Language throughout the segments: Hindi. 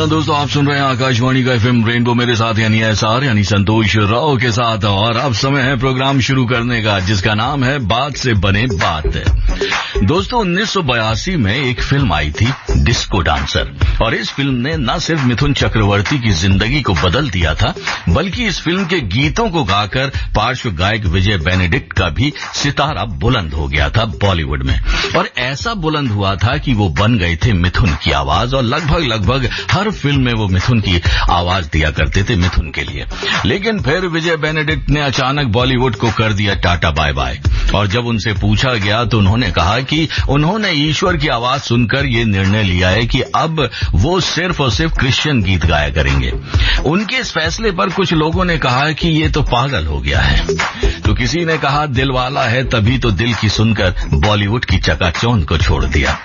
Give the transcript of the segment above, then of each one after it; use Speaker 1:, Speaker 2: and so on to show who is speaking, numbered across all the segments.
Speaker 1: हाँ दोस्तों, आप सुन रहे हैं आकाशवाणी का एफएम रेनबो, मेरे साथ यानी एसआर यानी संतोष राव के साथ। और अब समय है प्रोग्राम शुरू करने का, जिसका नाम है बात से बने बात। दोस्तों 1982 में एक फिल्म आई थी डिस्को डांसर, और इस फिल्म ने न सिर्फ मिथुन चक्रवर्ती की जिंदगी को बदल दिया था, बल्कि इस फिल्म के गीतों को गाकर पार्श्व गायक विजय बेनेडिक्ट का भी सितारा बुलंद हो गया था बॉलीवुड में। और ऐसा बुलंद हुआ था कि वो बन गए थे मिथुन की आवाज, और लगभग हर फिल्म में वो मिथुन की आवाज दिया करते थे मिथुन के लिए। लेकिन फिर विजय बेनेडिक्ट ने अचानक बॉलीवुड को कर दिया टाटा बाय बाय, और जब उनसे पूछा गया तो उन्होंने कहा कि उन्होंने ईश्वर की आवाज सुनकर ये निर्णय लिया है कि अब वो सिर्फ और सिर्फ क्रिश्चियन गीत गाया करेंगे। उनके इस फैसले पर कुछ लोगों ने कहा कि ये तो पागल हो गया है, तो किसी ने कहा दिल वाला है तभी तो दिल की सुनकर बॉलीवुड की चकाचौंध को छोड़ दिया।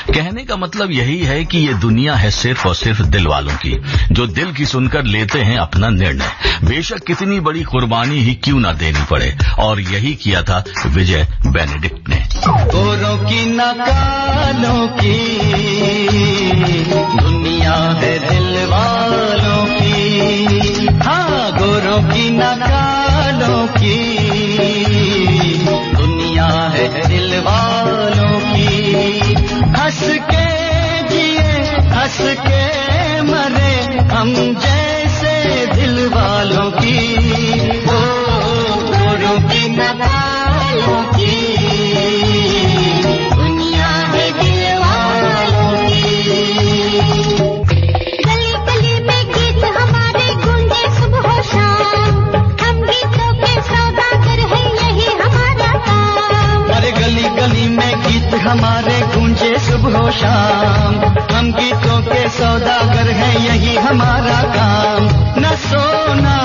Speaker 1: कहने का मतलब यही है कि ये दुनिया है सिर्फ और सिर्फ दिल वालों की, जो दिल की सुनकर लेते हैं अपना निर्णय, बेशक कितनी बड़ी कुर्बानी ही क्यों ना देनी पड़े। और यही किया था विजय बेनेडिक्ट ने।
Speaker 2: गोरों की न कालों की दुनिया है दिल वालों की, हाँ गोरों की न कालों की दुनिया है दिल वालों की। हंस के जिए हंस के मरे हम जैसे दिल वालों की, ओ गोरों की न कालों की दुनिया है दिल वालों की। गली गली में गीत हमारे गूंजे सुबह शाम, हम गीतों के सौदागर हैं यही हमारा काम। अरे गली गली में गीत हमारे गूंजे सुबह शाम, हम गीतों के सौदागर हैं यही हमारा काम। न सोना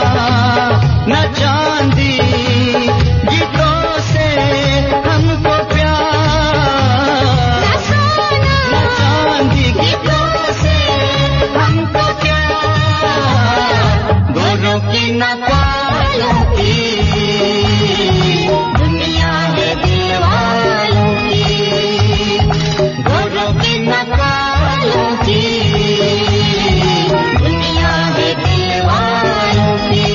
Speaker 2: न चांदी गीतों से हमको प्यार, न सोना न चांदी गीतों से हमको प्यार। गोरों की न कालों की दुनिया है दिल वालों की, गोरों की न कालों की दुनिया है दिल वालों की।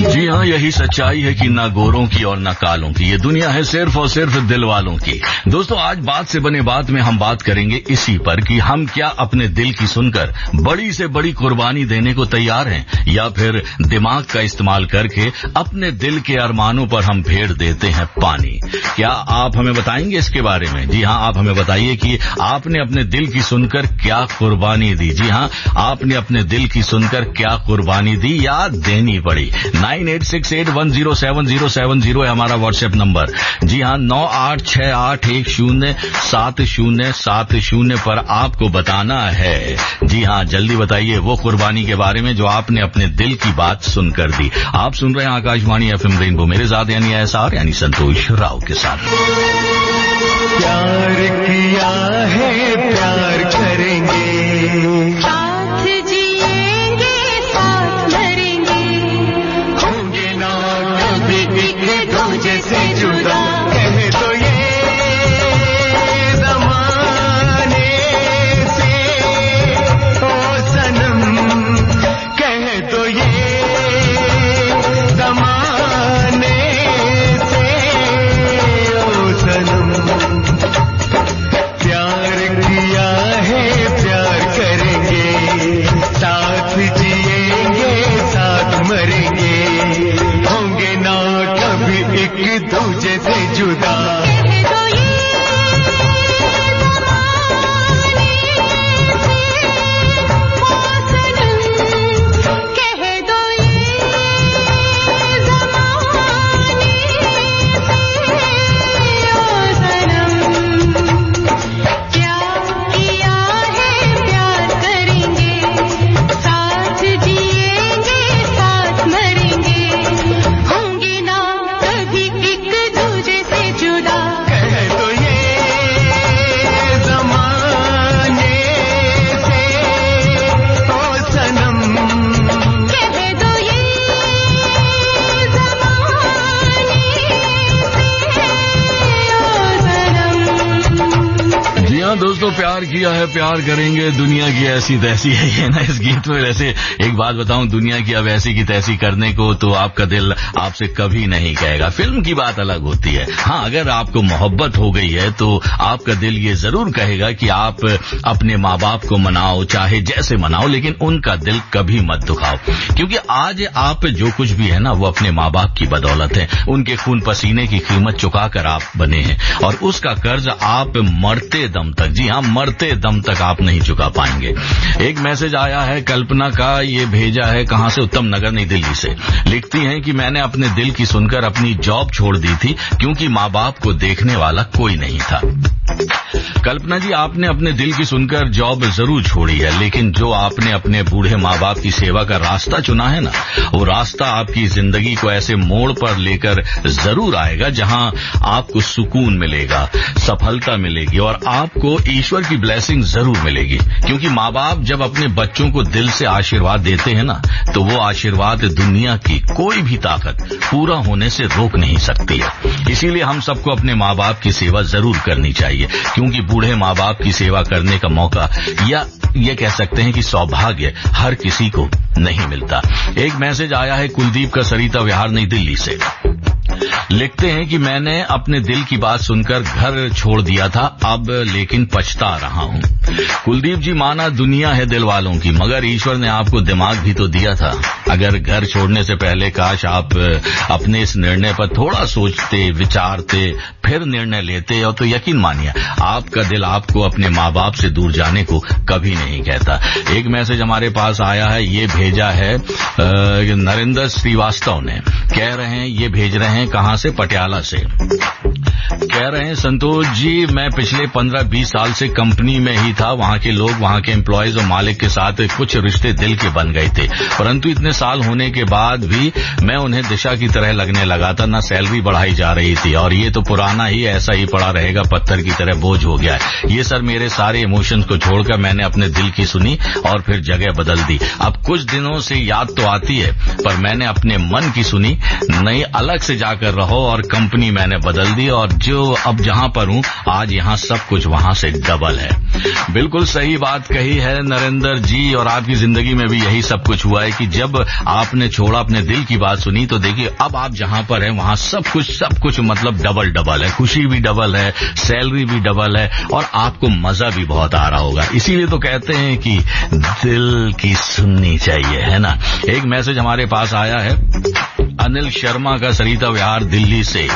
Speaker 1: जी हाँ, यही सच्चाई है कि ना गोरों की और ना कालों की, ये दुनिया है सिर्फ और सिर्फ दिल वालों की। दोस्तों आज बात से बने बात में हम बात करेंगे इसी पर कि हम क्या अपने दिल की सुनकर बड़ी से बड़ी कुर्बानी देने को तैयार हैं, या फिर दिमाग का इस्तेमाल करके अपने दिल के अरमानों पर हम फेर देते हैं पानी। क्या आप हमें बताएंगे इसके बारे में? जी हाँ, आप हमें बताइए कि आपने अपने दिल की सुनकर क्या कुर्बानी दी। जी हाँ, आपने अपने दिल की सुनकर क्या कुर्बानी दी या देनी पड़ी। 9868107070 है हमारा व्हाट्सएप नंबर। जी हाँ, 9868107070 पर आपको बताना है। जी हाँ, जल्दी बताइए वो कुर्बानी के बारे में जो आपने अपने दिल की बात सुनकर दी। आप सुन रहे हैं आकाशवाणी एफएम रेनबो, मेरे साथ यानी एसआर यानी संतोष राव के साथ।
Speaker 2: प्यार किया है प्यार करेंगे,
Speaker 3: साथ जिएंगे साथ मरेंगे,
Speaker 2: होंगे ना कभी एक दूजे से जुदा। कह दो ये ज़माने से ओ सनम, कह दो ये ज़माने से ओ सनम। प्यार किया है प्यार करेंगे, साथ जिएंगे साथ मरेंगे, होंगे ना कभी एक दूजे से जुदा।
Speaker 3: कह दो ये ज़माने से ओ सनम, कह दो ये ज़माने से ओ सनम। प्यार किया है प्यार करेंगे, साथ जिएंगे साथ मरेंगे, होंगे ना कभी एक दूजे से जुदा।
Speaker 2: कह दो ये ज़माने से ओ सनम,
Speaker 3: कह दो ये ज़माने से ओ सनम।
Speaker 1: जी हाँ दोस्तों, दोस्तों, प्यार किया है प्यार करेंगे, दुनिया की ऐसी तैसी है ये ना इस गीत में। वैसे एक बात बताऊं, दुनिया की अब ऐसी की तैसी करने को तो आपका दिल आपसे कभी नहीं कहेगा। फिल्म की बात अलग होती है। हाँ, अगर आपको मोहब्बत हो गई है तो आपका दिल ये जरूर कहेगा कि आप अपने माँ बाप को मनाओ, चाहे जैसे मनाओ, लेकिन उनका दिल कभी मत दुखाओ। क्योंकि आज आप जो कुछ भी है ना, वो अपने माँ बाप की बदौलत है। उनके खून पसीने की कीमत चुकाकर आप बने हैं और उसका कर्ज आप मरते दम तक, जी हाँ, मरते दम तक आप नहीं चुका पाएंगे। एक मैसेज आया है कल्पना का, ये भेजा है कहां से, उत्तम नगर नई दिल्ली से। लिखती हैं कि मैंने अपने दिल की सुनकर अपनी जॉब छोड़ दी थी क्योंकि माँ बाप को देखने वाला कोई नहीं था। कल्पना जी, आपने अपने दिल की सुनकर जॉब जरूर छोड़ी है, लेकिन जो आपने अपने बूढ़े माँ बाप की सेवा का रास्ता चुना है ना, वो रास्ता आपकी जिंदगी को ऐसे मोड़ पर लेकर जरूर आएगा जहां आपको सुकून मिलेगा, सफलता मिलेगी और आपको ईश्वर की ब्लेसिंग जरूर मिलेगी। क्योंकि माँ बाप जब अपने बच्चों को दिल से आशीर्वाद देते हैं ना, तो वो आशीर्वाद दुनिया की कोई भी ताकत पूरा होने से रोक नहीं सकती है। इसीलिए हम सबको अपने माँ बाप की सेवा जरूर करनी चाहिए, क्योंकि बूढ़े माँ बाप की सेवा करने का मौका या ये कह सकते हैं कि सौभाग्य हर किसी को नहीं मिलता। एक मैसेज आया है कुलदीप का, सरिता विहार नई दिल्ली से। लिखते हैं कि मैंने अपने दिल की बात सुनकर घर छोड़ दिया था, अब लेकिन पछता रहा हूं। कुलदीप जी, माना दुनिया है दिल वालों की, मगर ईश्वर ने आपको दिमाग भी तो दिया था। अगर घर छोड़ने से पहले काश आप अपने इस निर्णय पर थोड़ा सोचते, विचारते, फिर निर्णय लेते, और तो यकीन मानिए आपका दिल आपको अपने माँ बाप से दूर जाने को कभी नहीं कहता। एक मैसेज हमारे पास आया है, ये भेजा है नरेंद्र श्रीवास्तव ने। कह रहे हैं, ये भेज रहे हैं कहां से, पटियाला से। कह रहे हैं, संतोष जी, मैं पिछले 15-20 साल से कंपनी में ही था। वहां के लोग, वहां के एम्प्लॉयज और मालिक के साथ कुछ रिश्ते दिल के बन गए थे, परंतु इतने साल होने के बाद भी मैं उन्हें दिशा की तरह लगने लगा था। न सैलरी बढ़ाई जा रही थी और ये तो पुराना ही ऐसा ही पड़ा रहेगा, पत्थर की तरह बोझ हो गया है। ये सर मेरे सारे इमोशंस को छोड़कर मैंने अपने दिल की सुनी और फिर जगह बदल दी। अब कुछ दिनों से याद तो आती है, पर मैंने अपने मन की सुनी, नहीं अलग से जाकर रहो, और कंपनी मैंने बदल दी और जो अब जहां पर हूं आज यहां सब कुछ वहां से डबल है। बिल्कुल सही बात कही है नरेंद्र जी, और आपकी जिंदगी में भी यही सब कुछ हुआ है कि जब आपने छोड़ा, अपने दिल की बात सुनी, तो देखिए अब आप जहां पर हैं वहां सब कुछ मतलब डबल है। खुशी भी डबल है, सैलरी भी डबल है और आपको मजा भी बहुत आ रहा होगा। इसीलिए तो कहते हैं कि दिल की सुननी चाहिए, है ना। एक मैसेज हमारे पास आया है अनिल शर्मा का, सरिता विहार दिल्ली से।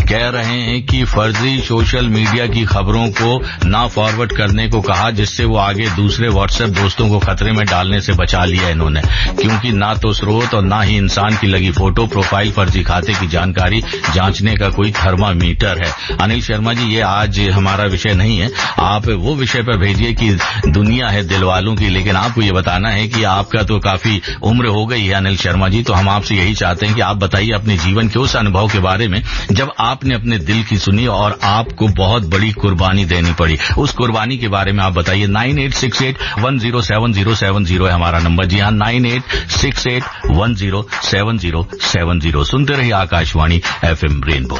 Speaker 1: कह रहे हैं कि फर्जी सोशल मीडिया की खबरों को ना फॉरवर्ड करने को कहा, जिससे वो आगे दूसरे व्हाट्सएप दोस्तों को खतरे में डालने से बचा लिया इन्होंने। क्योंकि ना तो स्रोत और ना ही इंसान की लगी फोटो, प्रोफाइल, फर्जी खाते की जानकारी जांचने का कोई थर्मामीटर है। अनिल शर्मा जी, ये आज हमारा विषय नहीं है, आप वो विषय पर भेजिए कि दुनिया है दिल वालों की, लेकिन आपको ये बताना है कि आपका तो काफी उम्र हो गई है अनिल शर्मा जी, तो हम आपसे यही चाहते हैं कि आप बताइए अपने जीवन के उस अनुभव के बारे में जब आपने अपने दिल की सुनी और आपको बहुत बड़ी कुर्बानी देनी पड़ी। उस कुर्बानी के बारे में आप बताइए। 9868107070 है हमारा नंबर। जी हाँ, 9868107070। सुनते रहिए आकाशवाणी FM रेनबो।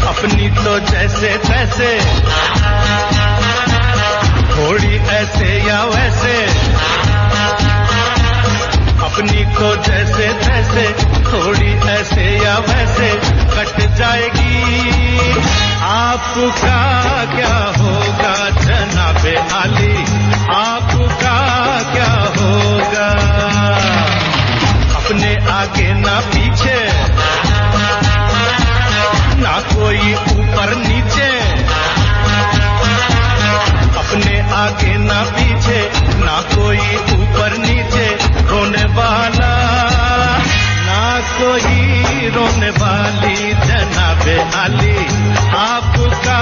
Speaker 4: अपनी तो जैसे तैसे, थोड़ी ऐसे या वैसे, अपनी को जैसे तैसे, थोड़ी ऐसे या वैसे कट जाएगी। आपका क्या होगा जनाबे आली, आपका क्या होगा। अपने आगे ना पीछे, ना कोई ऊपर नीचे, अपने आगे ना पीछे, ना कोई ऊपर नीचे, रोने वाला ना कोई रोने वाली जनाबे आली, आपका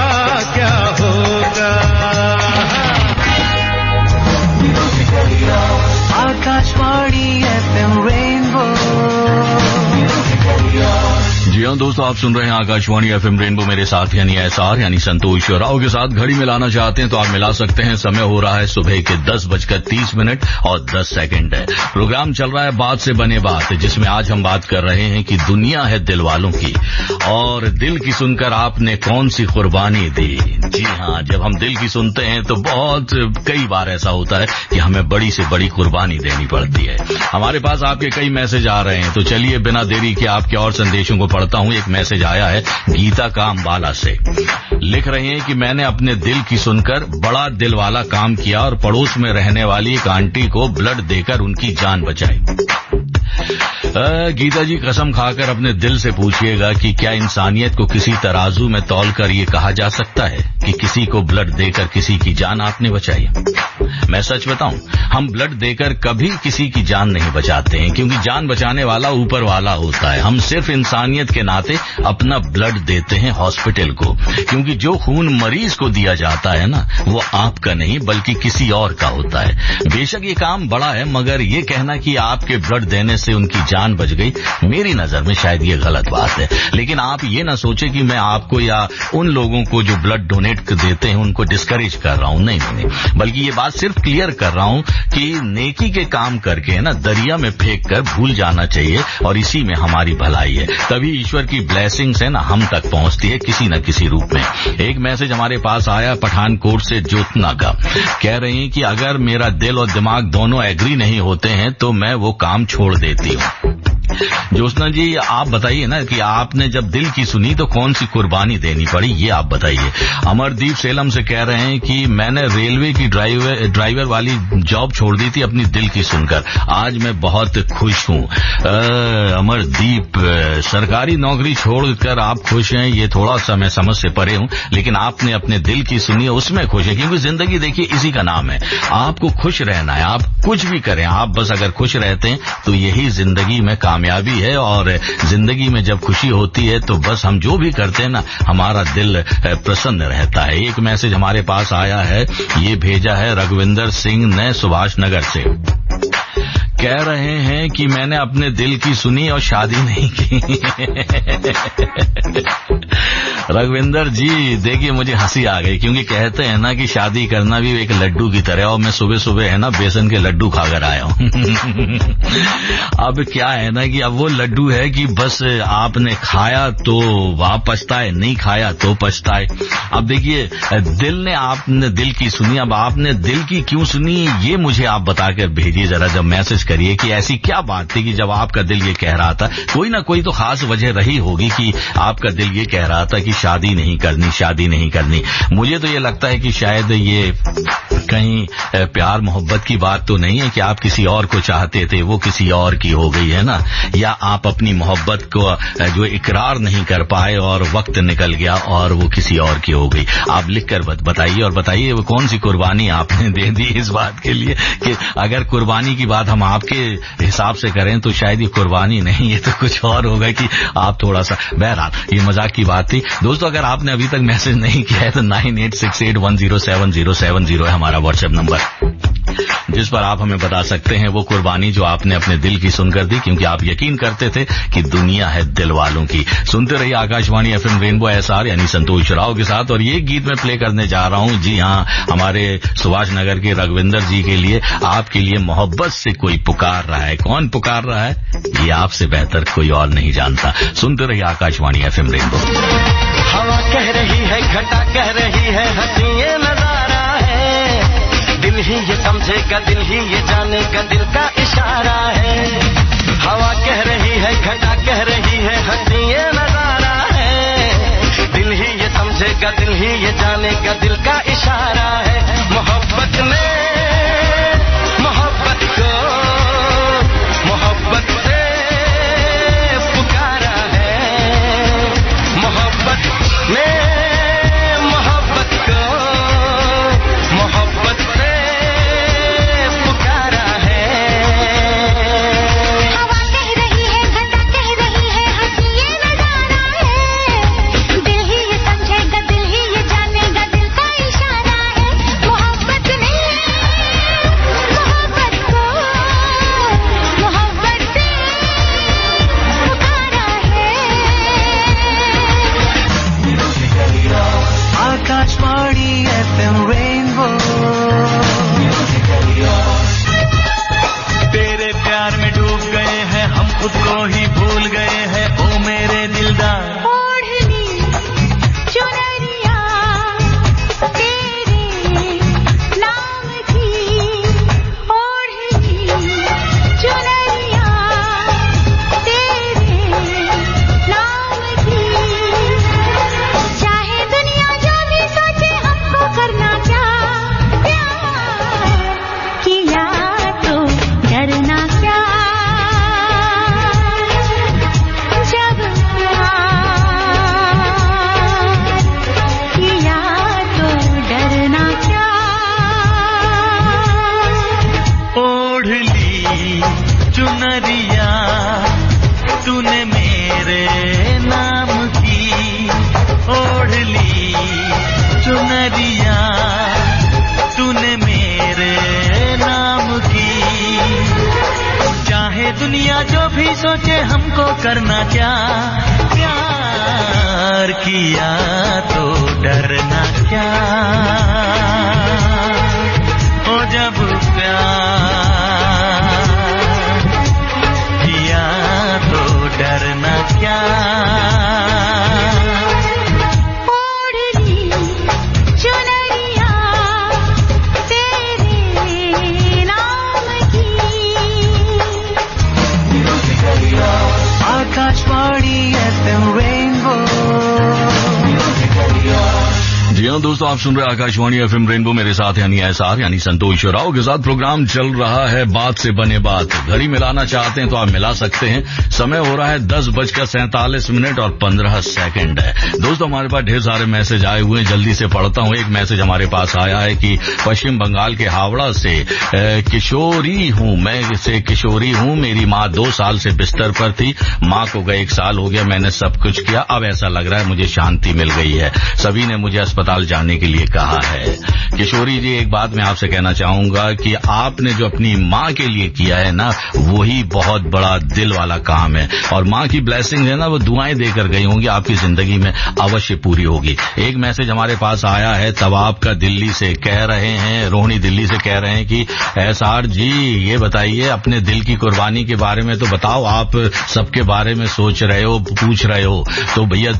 Speaker 4: क्या होगा।
Speaker 3: Akashvani FM rainbow.
Speaker 1: जी हाँ दोस्तों, आप सुन रहे हैं आकाशवाणी एफएम रेनबो। मेरे साथ यानी एसआर यानी संतोष राव के साथ। घड़ी मिलाना चाहते हैं तो आप मिला सकते हैं। समय हो रहा है सुबह के 10:30 और 10 सेकंड है। प्रोग्राम चल रहा है बात से बने बात, जिसमें आज हम बात कर रहे हैं कि दुनिया है दिल वालों की, और दिल की सुनकर आपने कौन सी कुर्बानी दी। जी हाँ, जब हम दिल की सुनते हैं तो बहुत कई बार ऐसा होता है कि हमें बड़ी से बड़ी कुर्बानी देनी पड़ती है। हमारे पास आपके कई मैसेज आ रहे हैं, तो चलिए बिना देरी के आपके और संदेशों को पढ़ता हूं। एक मैसेज आया है गीता का अंबाला से। लिख रहे हैं कि मैंने अपने दिल की सुनकर बड़ा दिल वाला काम किया और पड़ोस में रहने वाली एक आंटी को ब्लड देकर उनकी जान बचाई। गीता जी, कसम खाकर अपने दिल से पूछिएगा कि क्या इंसानियत को किसी तराजू में तौलकर ये कहा जा सकता है कि किसी को ब्लड देकर किसी की जान आपने बचाई। मैं सच बताऊं, हम ब्लड देकर कभी किसी की जान नहीं बचाते हैं, क्योंकि जान बचाने वाला ऊपर वाला होता है। हम सिर्फ इंसानियत के नाते अपना ब्लड देते हैं हॉस्पिटल को, क्योंकि जो खून मरीज को दिया जाता है ना, वो आपका नहीं बल्कि किसी और का होता है। बेशक ये काम बड़ा है, मगर ये कहना कि आपके ब्लड देने से उनकी जान बच गई, मेरी नजर में शायद ये गलत बात है। लेकिन आप ये ना सोचे कि मैं आपको या उन लोगों को जो ब्लड डोनेट देते हैं उनको डिस्करेज कर रहा हूं। नहीं, बल्कि ये बात सिर्फ क्लियर कर रहा हूं कि नेकी के काम करके है ना, दरिया में फेंक कर भूल जाना चाहिए, और इसी में हमारी भलाई है। तभी ईश्वर की ब्लेसिंग्स है ना हम तक पहुंचती है किसी न किसी रूप में। एक मैसेज हमारे पास आया पठानकोट से ज्योत्ना का। कह रहे हैं कि अगर मेरा दिल और दिमाग दोनों एग्री नहीं होते हैं तो मैं वो काम छोड़ देती हूँ। ज्योत्ना जी, आप बताइए ना कि आपने जब दिल की सुनी तो कौन सी कुर्बानी देनी पड़ी, ये आप बताइए। अमरदीप सेलम से कह रहे हैं कि मैंने रेलवे की ड्राइवर वाली जॉब छोड़ दी थी अपनी दिल की सुनकर, आज मैं बहुत खुश हूँ। अमरदीप, सरकारी नौकरी छोड़कर आप खुश हैं, ये थोड़ा सा मैं समझ से परे हूँ, लेकिन आपने अपने दिल की सुनी है, उसमें खुश है। क्योंकि जिंदगी देखिए इसी का नाम है, आपको खुश रहना है। आप कुछ भी करें, आप बस अगर खुश रहते हैं तो यही जिंदगी में कामयाबी है। और जिंदगी में जब खुशी होती है तो बस हम जो भी करते हैं ना, हमारा दिल प्रसन्न रहता है। एक मैसेज हमारे पास आया है, ये भेजा है रघुविंदर सिंह ने सुभाष नगर से। कह रहे हैं कि मैंने अपने दिल की सुनी और शादी नहीं की। रघुविंदर जी, देखिए मुझे हंसी आ गई, क्योंकि कहते हैं ना कि शादी करना भी एक लड्डू की तरह, और मैं सुबह सुबह है ना बेसन के लड्डू खाकर आया हूँ। अब क्या है ना कि अब वो लड्डू है कि बस आपने खाया तो वहाँ पछताए, नहीं खाया तो पछताए। अब देखिए, दिल ने आपने दिल की सुनी, अब आपने दिल की क्यों सुनी ये मुझे आप बताकर भेजिए जरा, जब मैसेज करिए कि ऐसी क्या बात थी कि जब आपका दिल ये कह रहा था। कोई ना कोई तो खास वजह रही होगी कि आपका दिल ये कह रहा था कि शादी नहीं करनी, शादी नहीं करनी। मुझे तो ये लगता है कि शायद ये कहीं प्यार मोहब्बत की बात तो नहीं है कि आप किसी और को चाहते थे, वो किसी और की हो गई है ना, या आप अपनी मोहब्बत को जो इकरार नहीं कर पाए और वक्त निकल गया और वो किसी और की हो गई। आप लिखकर बताइए, और बताइए वो कौन सी कुर्बानी आपने दे दी इस बात के लिए कि अगर कुर्बानी की बात हम आपके हिसाब से करें तो शायद ये कुर्बानी नहीं, ये तो कुछ और होगा कि आप थोड़ा सा। बहरहाल ये मजाक की बात थी। दोस्तों, अगर आपने अभी तक मैसेज नहीं किया है तो 9868107070 है हमारा व्हाट्सएप नंबर, जिस पर आप हमें बता सकते हैं वो कुर्बानी जो आपने अपने दिल की सुनकर दी, क्योंकि आप यकीन करते थे कि दुनिया है दिल वालों की। सुनते रहिए आकाशवाणी एफएम रेनबो एसआर यानी संतोष राव के साथ। और ये गीत मैं प्ले करने जा रहा हूँ, जी हाँ, हमारे सुभाष नगर के रघुविंदर जी के लिए। आपके लिए मोहब्बत से कोई पुकार रहा है। कौन पुकार रहा है ये आपसे बेहतर कोई और नहीं जानता। सुनते रहिए आकाशवाणी एफएम रेनबो।
Speaker 5: हवा कह रही है, घटा कह रही है, हंसी ये नजारा है। दिल ही ये समझेगा, दिल ही ये जानेगा, दिल का इशारा है। हवा कह रही है, घटा कह रही है, हंसी ये नजारा है। दिल ही ये समझेगा, दिल ही ये जानेगा, दिल का इशारा है। मोहब्बत ने मोहब्बत को मोहब्बत से पुकारा है। मोहब्बत ने मोहब्बत को मोहब्बत से पुकारा है।
Speaker 2: हवा कह रही है, घटा कह रही है, हंसी ये नजारा है। दिल ही ये समझेगा, दिल ही ये जानेगा, दिल का
Speaker 5: करना क्या, प्यार किया तो डरना क्या, हो जब प्यार किया तो डरना क्या।
Speaker 1: जी हाँ दोस्तों, आप सुन रहे हैं आकाशवाणी एफएम रेनबो। मेरे साथ यानी एसआर यानी संतोष राव के साथ प्रोग्राम चल रहा है बात से बने बात। घड़ी मिलाना चाहते हैं तो आप मिला सकते हैं। समय हो रहा है 10:47 और 15 सेकंड है। दोस्तों हमारे पास ढेर सारे मैसेज आए हुए हैं, जल्दी से पढ़ता हूँ। एक मैसेज हमारे पास आया है कि पश्चिम बंगाल के हावड़ा से किशोरी हूँ, मैं से किशोरी हूँ। मेरी माँ 2 साल से बिस्तर पर थी, माँ को गए 1 साल हो गया। मैंने सब कुछ किया, अब ऐसा लग रहा है मुझे शांति मिल गई है। सभी ने मुझे अस्पताल जाने के लिए कहा है। किशोरी जी, एक बात मैं आपसे कहना चाहूंगा कि आपने जो अपनी माँ के लिए किया है ना, वही बहुत बड़ा दिल वाला काम है। और माँ की ब्लेसिंग है ना, वो दुआएं देकर गई होंगी, आपकी जिंदगी में अवश्य पूरी होगी। एक मैसेज हमारे पास आया है तवाब का, दिल्ली से कह रहे हैं, रोहिणी दिल्ली से कह रहे हैं कि एसआर जी ये बताइए अपने दिल की कुर्बानी के बारे में तो बताओ। आप सबके बारे में सोच रहे हो, पूछ रहे हो, तो भैया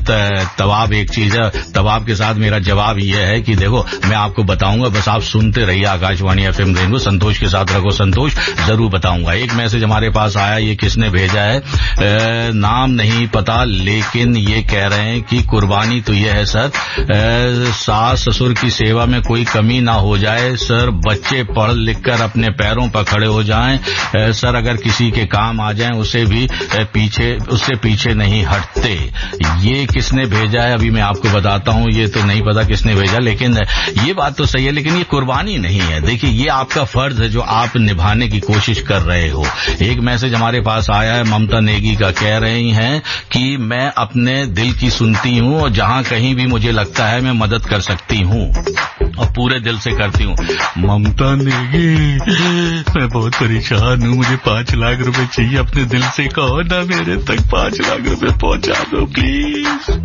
Speaker 1: तवाब एक चीज है। तवाब के साथ मेरा जवाब ये है कि देखो मैं आपको बताऊंगा, बस आप सुनते रहिए आकाशवाणी एफएम रेनबो। संतोष के साथ रखो, संतोष जरूर बताऊंगा। एक मैसेज हमारे पास आया, ये किसने भेजा है नाम नहीं पता, लेकिन ये कह रहे हैं कि कुर्बानी तो ये है सर, सास ससुर की सेवा में कोई कमी ना हो जाए सर, बच्चे पढ़ लिख कर अपने पैरों पर खड़े हो जाएं सर, अगर किसी के काम आ जाएं उससे पीछे नहीं हटते। ये किसने भेजा है अभी मैं आपको बताता हूं, ये तो नहीं पता किसने भेजा, लेकिन ये बात तो सही है, लेकिन ये कुर्बानी नहीं है। देखिए ये आपका फर्ज है जो आप निभाने की कोशिश कर रहे हो। एक मैसेज हमारे पास आया है ममता नेगी का, कह रही हैं कि मैं अपने दिल की सुनती हूँ और जहाँ कहीं भी मुझे लगता है मैं मदद कर सकती हूँ और पूरे दिल से करती हूँ। ममता नेगी, मैं बहुत परेशान हूँ, मुझे 5 लाख रुपए चाहिए, अपने दिल से कहो ना मेरे तक 5 लाख रुपए पहुंचा दो प्लीज।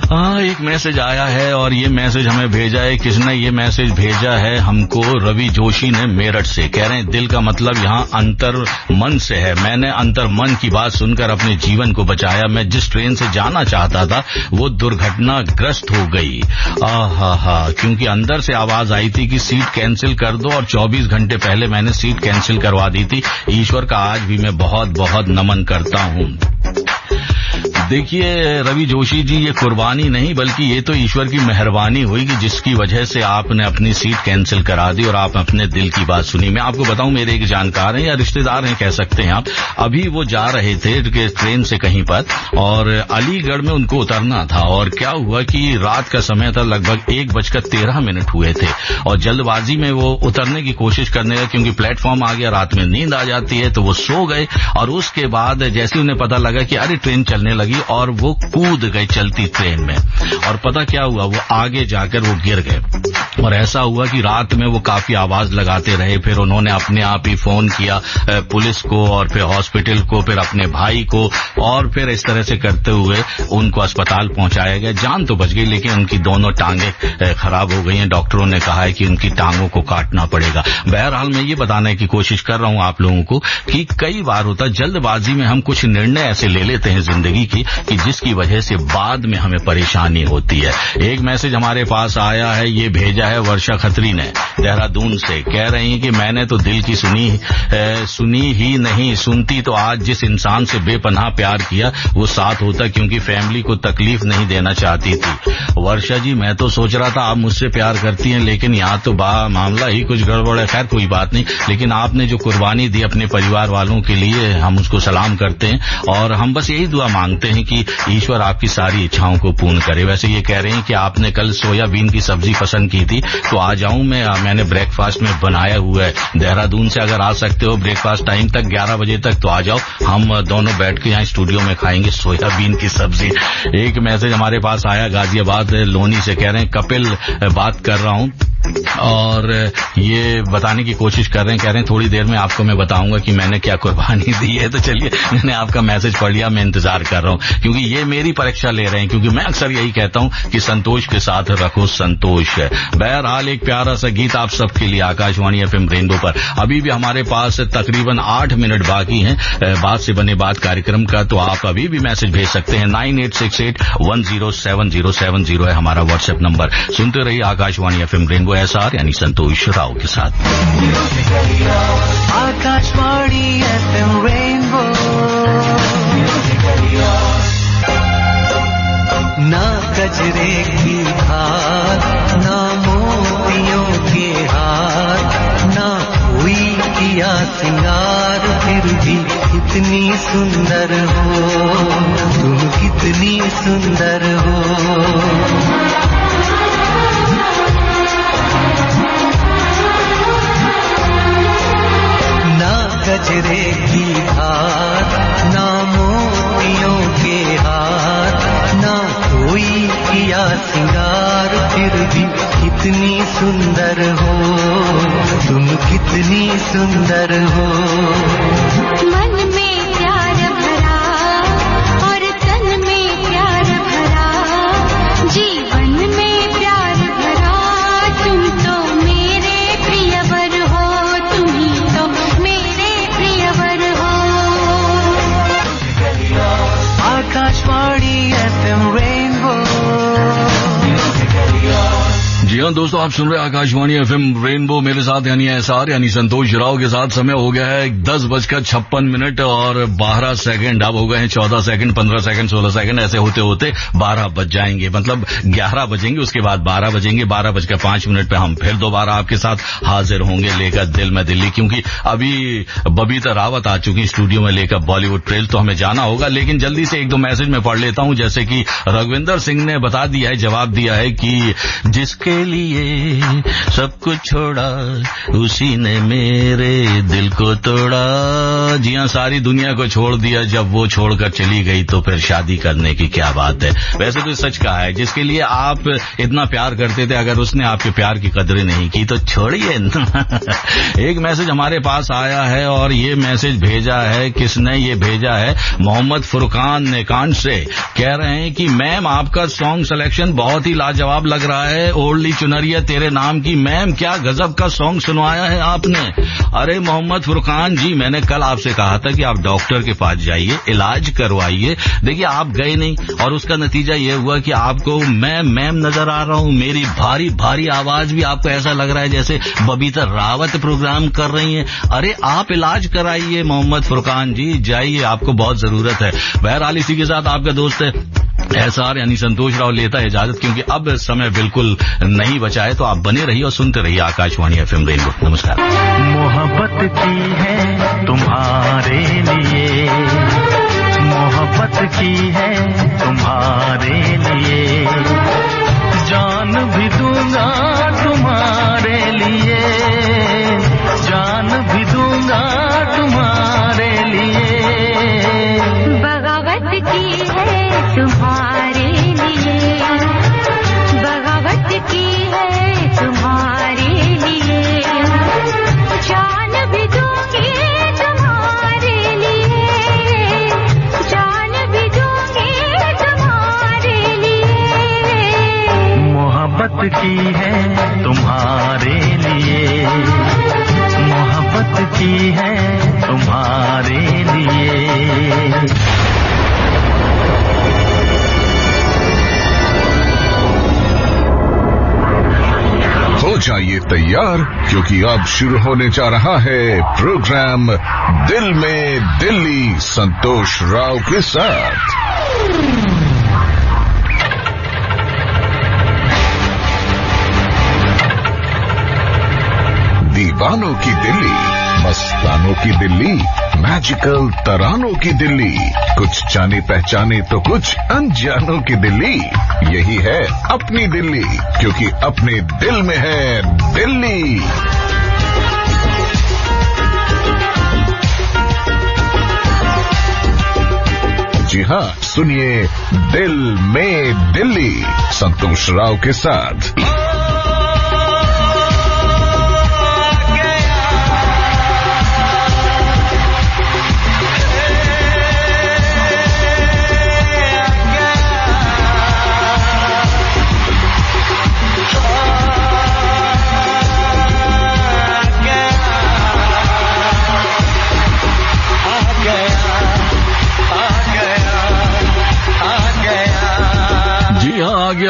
Speaker 1: हाँ, एक मैसेज आया है और ये मैसेज हमें भेजा है, किसने ये मैसेज भेजा है हमको, रवि जोशी ने मेरठ से। कह रहे हैं दिल का मतलब यहाँ अंतर मन से है। मैंने अंतर मन की बात सुनकर अपने जीवन को बचाया। मैं जिस ट्रेन से जाना चाहता था वो दुर्घटनाग्रस्त हो गई। क्योंकि अंदर से आवाज आई थी कि सीट कैंसिल कर दो और 24 घंटे पहले मैंने सीट कैंसिल करवा दी थी। ईश्वर का आज भी मैं बहुत बहुत नमन करता हूँ। देखिए रवि जोशी जी, ये कुर्बानी नहीं बल्कि ये तो ईश्वर की मेहरबानी हुई कि जिसकी वजह से आपने अपनी सीट कैंसिल करा दी और आप अपने दिल की बात सुनी। मैं आपको बताऊं, मेरे एक जानकार हैं या रिश्तेदार हैं कह सकते हैं आप, अभी वो जा रहे थे ट्रेन से कहीं पर और अलीगढ़ में उनको उतरना था। और क्या हुआ कि रात का समय था, लगभग 1:13 हुए थे और जल्दबाजी में वो उतरने की कोशिश करने लगे क्योंकि प्लेटफॉर्म आ गया, रात में नींद आ जाती है, तो वो सो गए। और उसके बाद जैसे उन्हें पता लगा कि अरे ट्रेन चलने लगी और वो कूद गए चलती ट्रेन में। और पता क्या हुआ, वो आगे जाकर वो गिर गए और ऐसा हुआ कि रात में वो काफी आवाज लगाते रहे। फिर उन्होंने अपने आप ही फोन किया पुलिस को और फिर हॉस्पिटल को, फिर अपने भाई को, और फिर इस तरह से करते हुए उनको अस्पताल पहुंचाया गया। जान तो बच गई लेकिन उनकी दोनों टांगे खराब हो गई हैं। डॉक्टरों ने कहा है कि उनकी टांगों को काटना पड़ेगा। बहरहाल मैं ये बताने की कोशिश कर रहा हूं आप लोगों को कि कई बार होता है जल्दबाजी में हम कुछ निर्णय ऐसे ले लेते हैं जिंदगी की कि जिसकी वजह से बाद में हमें परेशानी होती है। एक मैसेज हमारे पास आया है, ये भेजा है वर्षा खत्री ने देहरादून से। कह रही हैं कि मैंने तो दिल की सुनी ही नहीं, सुनती तो आज जिस इंसान से बेपनाह प्यार किया वो साथ होता, क्योंकि फैमिली को तकलीफ नहीं देना चाहती थी। वर्षा जी, मैं तो सोच रहा था आप मुझसे प्यार करती हैं, लेकिन यहाँ तो मामला ही कुछ गड़बड़ है। खैर कोई बात नहीं, लेकिन आपने जो कुर्बानी दी अपने परिवार वालों के लिए, हम उसको सलाम करते हैं और हम बस यही दुआ मांगते हैं कि ईश्वर आपकी सारी इच्छाओं को पूर्ण करे। वैसे ये कह रहे हैं कि आपने कल सोयाबीन की सब्जी पसंद की थी, तो आ जाऊं मैंने ब्रेकफास्ट में बनाया हुआ है देहरादून से। अगर आ सकते हो ब्रेकफास्ट टाइम तक 11 बजे तक तो आ जाओ, हम दोनों बैठ के यहाँ स्टूडियो में खाएंगे सोयाबीन की सब्जी। एक मैसेज हमारे पास आया गाजियाबाद लोनी से, कह रहे हैं कपिल बात कर रहा हूँ, और ये बताने की कोशिश कर रहे हैं, कह रहे हैं थोड़ी देर में आपको मैं बताऊंगा कि मैंने क्या कुर्बानी दी है। तो चलिए, मैंने आपका मैसेज पढ़ लिया, मैं इंतजार कर रहा हूं क्योंकि ये मेरी परीक्षा ले रहे हैं, क्योंकि मैं अक्सर यही कहता हूं कि संतोष के साथ रखो संतोष। बहरहाल एक प्यारा सा गीत आप सबके लिए आकाशवाणी FM रेनबो पर। अभी भी हमारे पास तकरीबन 8 मिनट बाकी हैं बात से बने बात कार्यक्रम का, तो आप अभी भी मैसेज भेज सकते हैं। 9868107070 है हमारा व्हाट्सएप नंबर। सुनते रहिए आकाशवाणी FM रेनबो SR यानी संतोष राव के साथ।
Speaker 5: आकाशवाणी FM रेनबो, ना गजरे की धार, ना मोतियों के हार, ना कोई किया सिंगार, फिर भी कितनी सुंदर हो तुम, कितनी सुंदर हो। गजरे की धार, ना मोतियों के हार, ना कोई किया सिंगार, फिर भी कितनी सुंदर हो तुम, कितनी सुंदर हो।
Speaker 3: मन में प्यार भरा और तन में प्यार भरा, जीवन में प्यार भरा, तुम तो मेरे प्रियवर हो, तुम ही तो मेरे प्रियवर हो।
Speaker 5: Akashvani FM rainbow.
Speaker 1: जी हाँ दोस्तों, आप सुन रहे हैं आकाशवाणी FM रेनबो, मेरे साथ यानी SR यानी संतोष राव के साथ। समय हो गया है 10:56 और 12 सेकंड। अब हो गए हैं 14 सेकंड, 15 सेकंड, 16 सेकंड, ऐसे होते होते 12 बज जाएंगे। मतलब 11 बजेंगे, उसके बाद 12 बजेंगे। 12:05 पे हम फिर दोबारा आपके साथ हाजिर होंगे लेकर दिल में दिल्ली, क्योंकि अभी बबीता रावत आ चुकी स्टूडियो में लेकर बॉलीवुड ट्रेल, तो हमें जाना होगा। लेकिन जल्दी से 1-2 मैसेज में पढ़ लेता हूं, जैसे कि रघविंदर सिंह ने बता दिया है, जवाब दिया है कि जिसके लिए सब कुछ छोड़ा उसी ने मेरे दिल को तोड़ा। जी हाँ, सारी दुनिया को छोड़ दिया, जब वो छोड़कर चली गई तो फिर शादी करने की क्या बात है। वैसे तो सच कहा है, जिसके लिए आप इतना प्यार करते थे, अगर उसने आपके प्यार की कदर नहीं की तो छोड़िए। एक मैसेज हमारे पास आया है और ये मैसेज भेजा है, किसने ये भेजा है, मोहम्मद फुरकान ने कान से। कह रहे हैं कि मैम आपका सॉन्ग सिलेक्शन बहुत ही लाजवाब लग रहा है, ओल्ड चुनरिया तेरे नाम की। मैम क्या गजब का सॉन्ग सुनवाया है आपने। अरे मोहम्मद फुरकान जी, मैंने कल आपसे कहा था कि आप डॉक्टर के पास जाइए, इलाज करवाइए। देखिए आप गए नहीं और उसका नतीजा ये हुआ कि आपको मैं मैम नजर आ रहा हूँ। मेरी भारी भारी आवाज भी आपको ऐसा लग रहा है जैसे बबीता रावत प्रोग्राम कर रही हैं। अरे आप इलाज कराइए मोहम्मद फुरकान जी, जाइए, आपको बहुत जरूरत है। बहरहाल इसी के साथ आपका दोस्त है SR यानी संतोष राव लेता है इजाजत, क्योंकि अब समय बिल्कुल नहीं बचा है। तो आप बने रहिए और सुनते रहिए आकाशवाणी FM रेनबो। नमस्कार।
Speaker 5: मोहब्बत की है तुम्हारे लिए, मोहब्बत की है तुम्हारे लिए, जान भी दूंगा तुम्हारे लिए, जान भी दूंगा तुम्हारे लिए।
Speaker 3: बगावत की है तुम्हारे लिए, बगावत की है तुम्हारे लिए, जान भी दूंगी तुम्हारे लिए, जान भी दूंगी तुम्हारे लिए।
Speaker 5: मोहब्बत की है तुम्हारे लिए, मोहब्बत की है तुम्हारे लिए।
Speaker 6: हो जाइए तैयार, क्योंकि अब शुरू होने जा रहा है प्रोग्राम दिल में दिल्ली संतोष राव के साथ। दीवानों की दिल्ली, मस्तानों की दिल्ली, मैजिकल तरानों की दिल्ली, कुछ जाने पहचाने तो कुछ अनजानों की दिल्ली। यही है अपनी दिल्ली, क्योंकि अपने दिल में है दिल्ली। जी हाँ, सुनिए दिल में दिल्ली संतोष राव के साथ।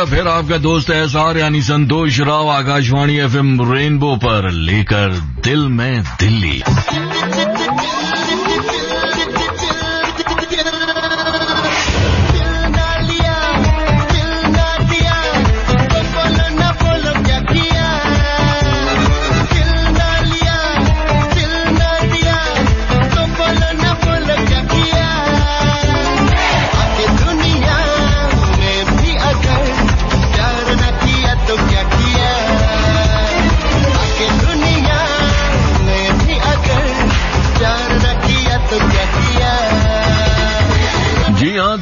Speaker 1: बार फिर आपका दोस्त एसआर यानी संतोष राव आकाशवाणी एफएम रेनबो पर लेकर दिल में दिल्ली।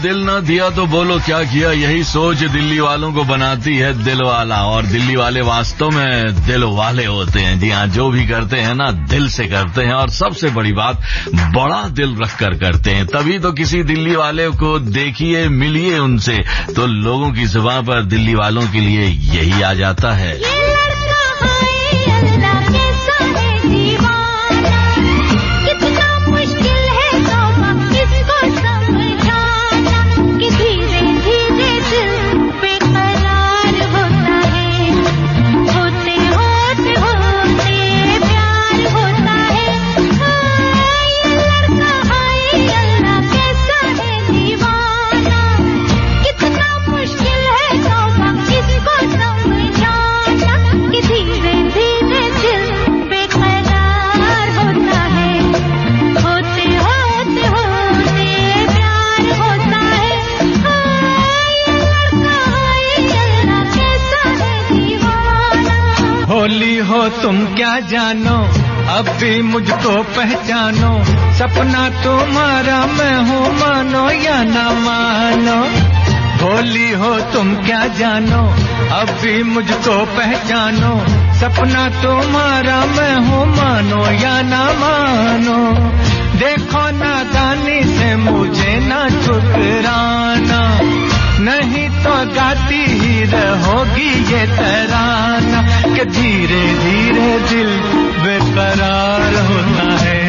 Speaker 1: दिल ना दिया तो बोलो क्या किया, यही सोच दिल्ली वालों को बनाती है दिल वाला। और दिल्ली वाले वास्तव में दिल वाले होते हैं। जी हाँ, जो भी करते हैं ना दिल से करते हैं, और सबसे बड़ी बात बड़ा दिल रख कर करते हैं। तभी तो किसी दिल्ली वाले को देखिए, मिलिए उनसे तो लोगों की जुबान पर दिल्ली वालों के लिए यही आ जाता है।
Speaker 7: तुम क्या जानो, अब भी मुझको पहचानो, सपना तुम्हारा मैं हूँ, मानो या ना मानो। भोली हो तुम क्या जानो, अब भी मुझको पहचानो, सपना तुम्हारा मैं हूँ, मानो या ना मानो। देखो नादानी से मुझे ना ठुकराना, नहीं तो गाती ही रहोगी ये तराना कि धीरे धीरे दिल बेकरार होता है,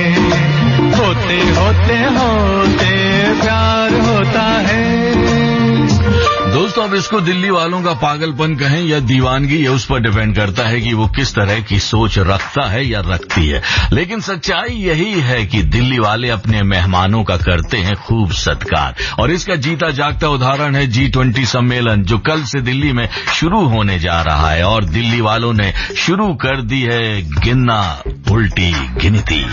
Speaker 7: होते होते होते प्यार होता है।
Speaker 1: दोस्तों, अब इसको दिल्ली वालों का पागलपन कहें या दीवानगी, ये उस पर डिपेंड करता है कि वो किस तरह की सोच रखता है या रखती है। लेकिन सच्चाई यही है कि दिल्ली वाले अपने मेहमानों का करते हैं खूब सत्कार, और इसका जीता जागता उदाहरण है G20 सम्मेलन, जो कल से दिल्ली में शुरू होने जा रहा है। और दिल्ली वालों ने शुरू कर दी है गिनना उल्टी गिनती।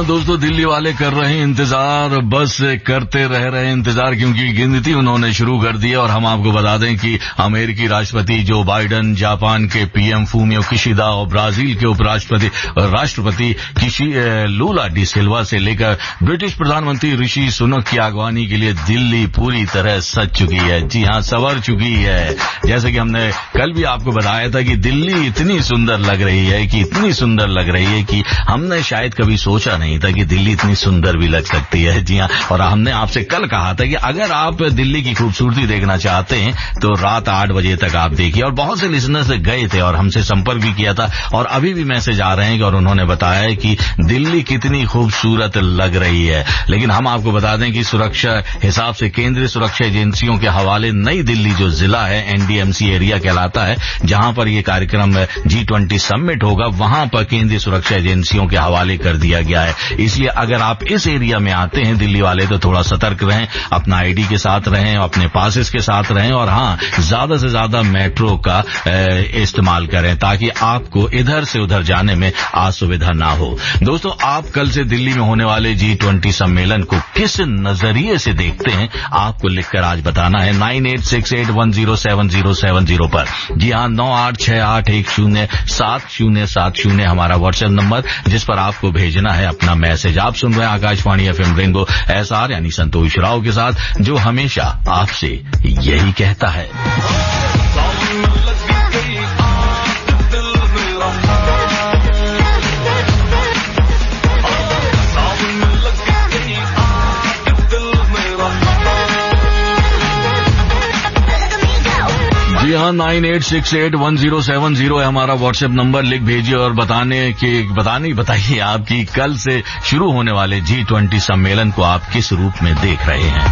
Speaker 1: दोस्तों, दिल्ली वाले कर रहे हैं इंतजार, बस करते रह रहे हैं इंतजार, क्योंकि गिनती उन्होंने शुरू कर दी है। और हम आपको बता दें कि अमेरिकी राष्ट्रपति जो बाइडन, जापान के पीएम फूमियो किशिदा और ब्राजील के राष्ट्रपति लूला डी सिल्वा से लेकर ब्रिटिश प्रधानमंत्री ऋषि सुनक की अगवानी के लिए दिल्ली पूरी तरह सज चुकी है। जी हाँ, संवर चुकी है। जैसे कि हमने कल भी आपको बताया था कि दिल्ली इतनी सुंदर लग रही है कि हमने शायद कभी सोचा नहीं था कि दिल्ली इतनी सुंदर भी लग सकती है। जी हाँ, और हमने आपसे कल कहा था कि अगर आप दिल्ली की खूबसूरती देखना चाहते हैं तो रात 8 बजे तक आप देखिए। और बहुत से लिसनर्स गए थे और हमसे संपर्क भी किया था, और अभी भी मैसेज आ रहे हैं और उन्होंने बताया है कि दिल्ली कितनी खूबसूरत लग रही है। लेकिन हम आपको बता दें कि सुरक्षा हिसाब से केंद्रीय सुरक्षा एजेंसियों के हवाले नई दिल्ली जो जिला है, NDMC एरिया कहलाता है, जहां पर यह कार्यक्रम G20 समिट होगा, वहां पर केंद्रीय सुरक्षा एजेंसियों के हवाले कर दिया गया है। इसलिए अगर आप इस एरिया में आते हैं दिल्ली वाले, तो थोड़ा सतर्क रहें, अपना आईडी के साथ रहें, अपने पासेस के साथ रहें, और हाँ, ज्यादा से ज्यादा मेट्रो का इस्तेमाल करें ताकि आपको इधर से उधर जाने में असुविधा ना हो। दोस्तों, आप कल से दिल्ली में होने वाले G20 सम्मेलन को किस नजरिए से देखते हैं, आपको लिखकर आज बताना है 9868107070 पर। जी हाँ, 9868107070 हमारा व्हाट्सएप नंबर, जिस पर आपको भेजना है अपना अपना मैसेज। आप सुन रहे हैं आकाशवाणी FM रेनबो SR यानी संतोष राव के साथ, जो हमेशा आपसे यही कहता है। जी हाँ, 98681070 है हमारा व्हाट्सएप नंबर। लिख भेजिए और बताइए आपकी कल से शुरू होने वाले G20 सम्मेलन को आप किस रूप में देख रहे हैं।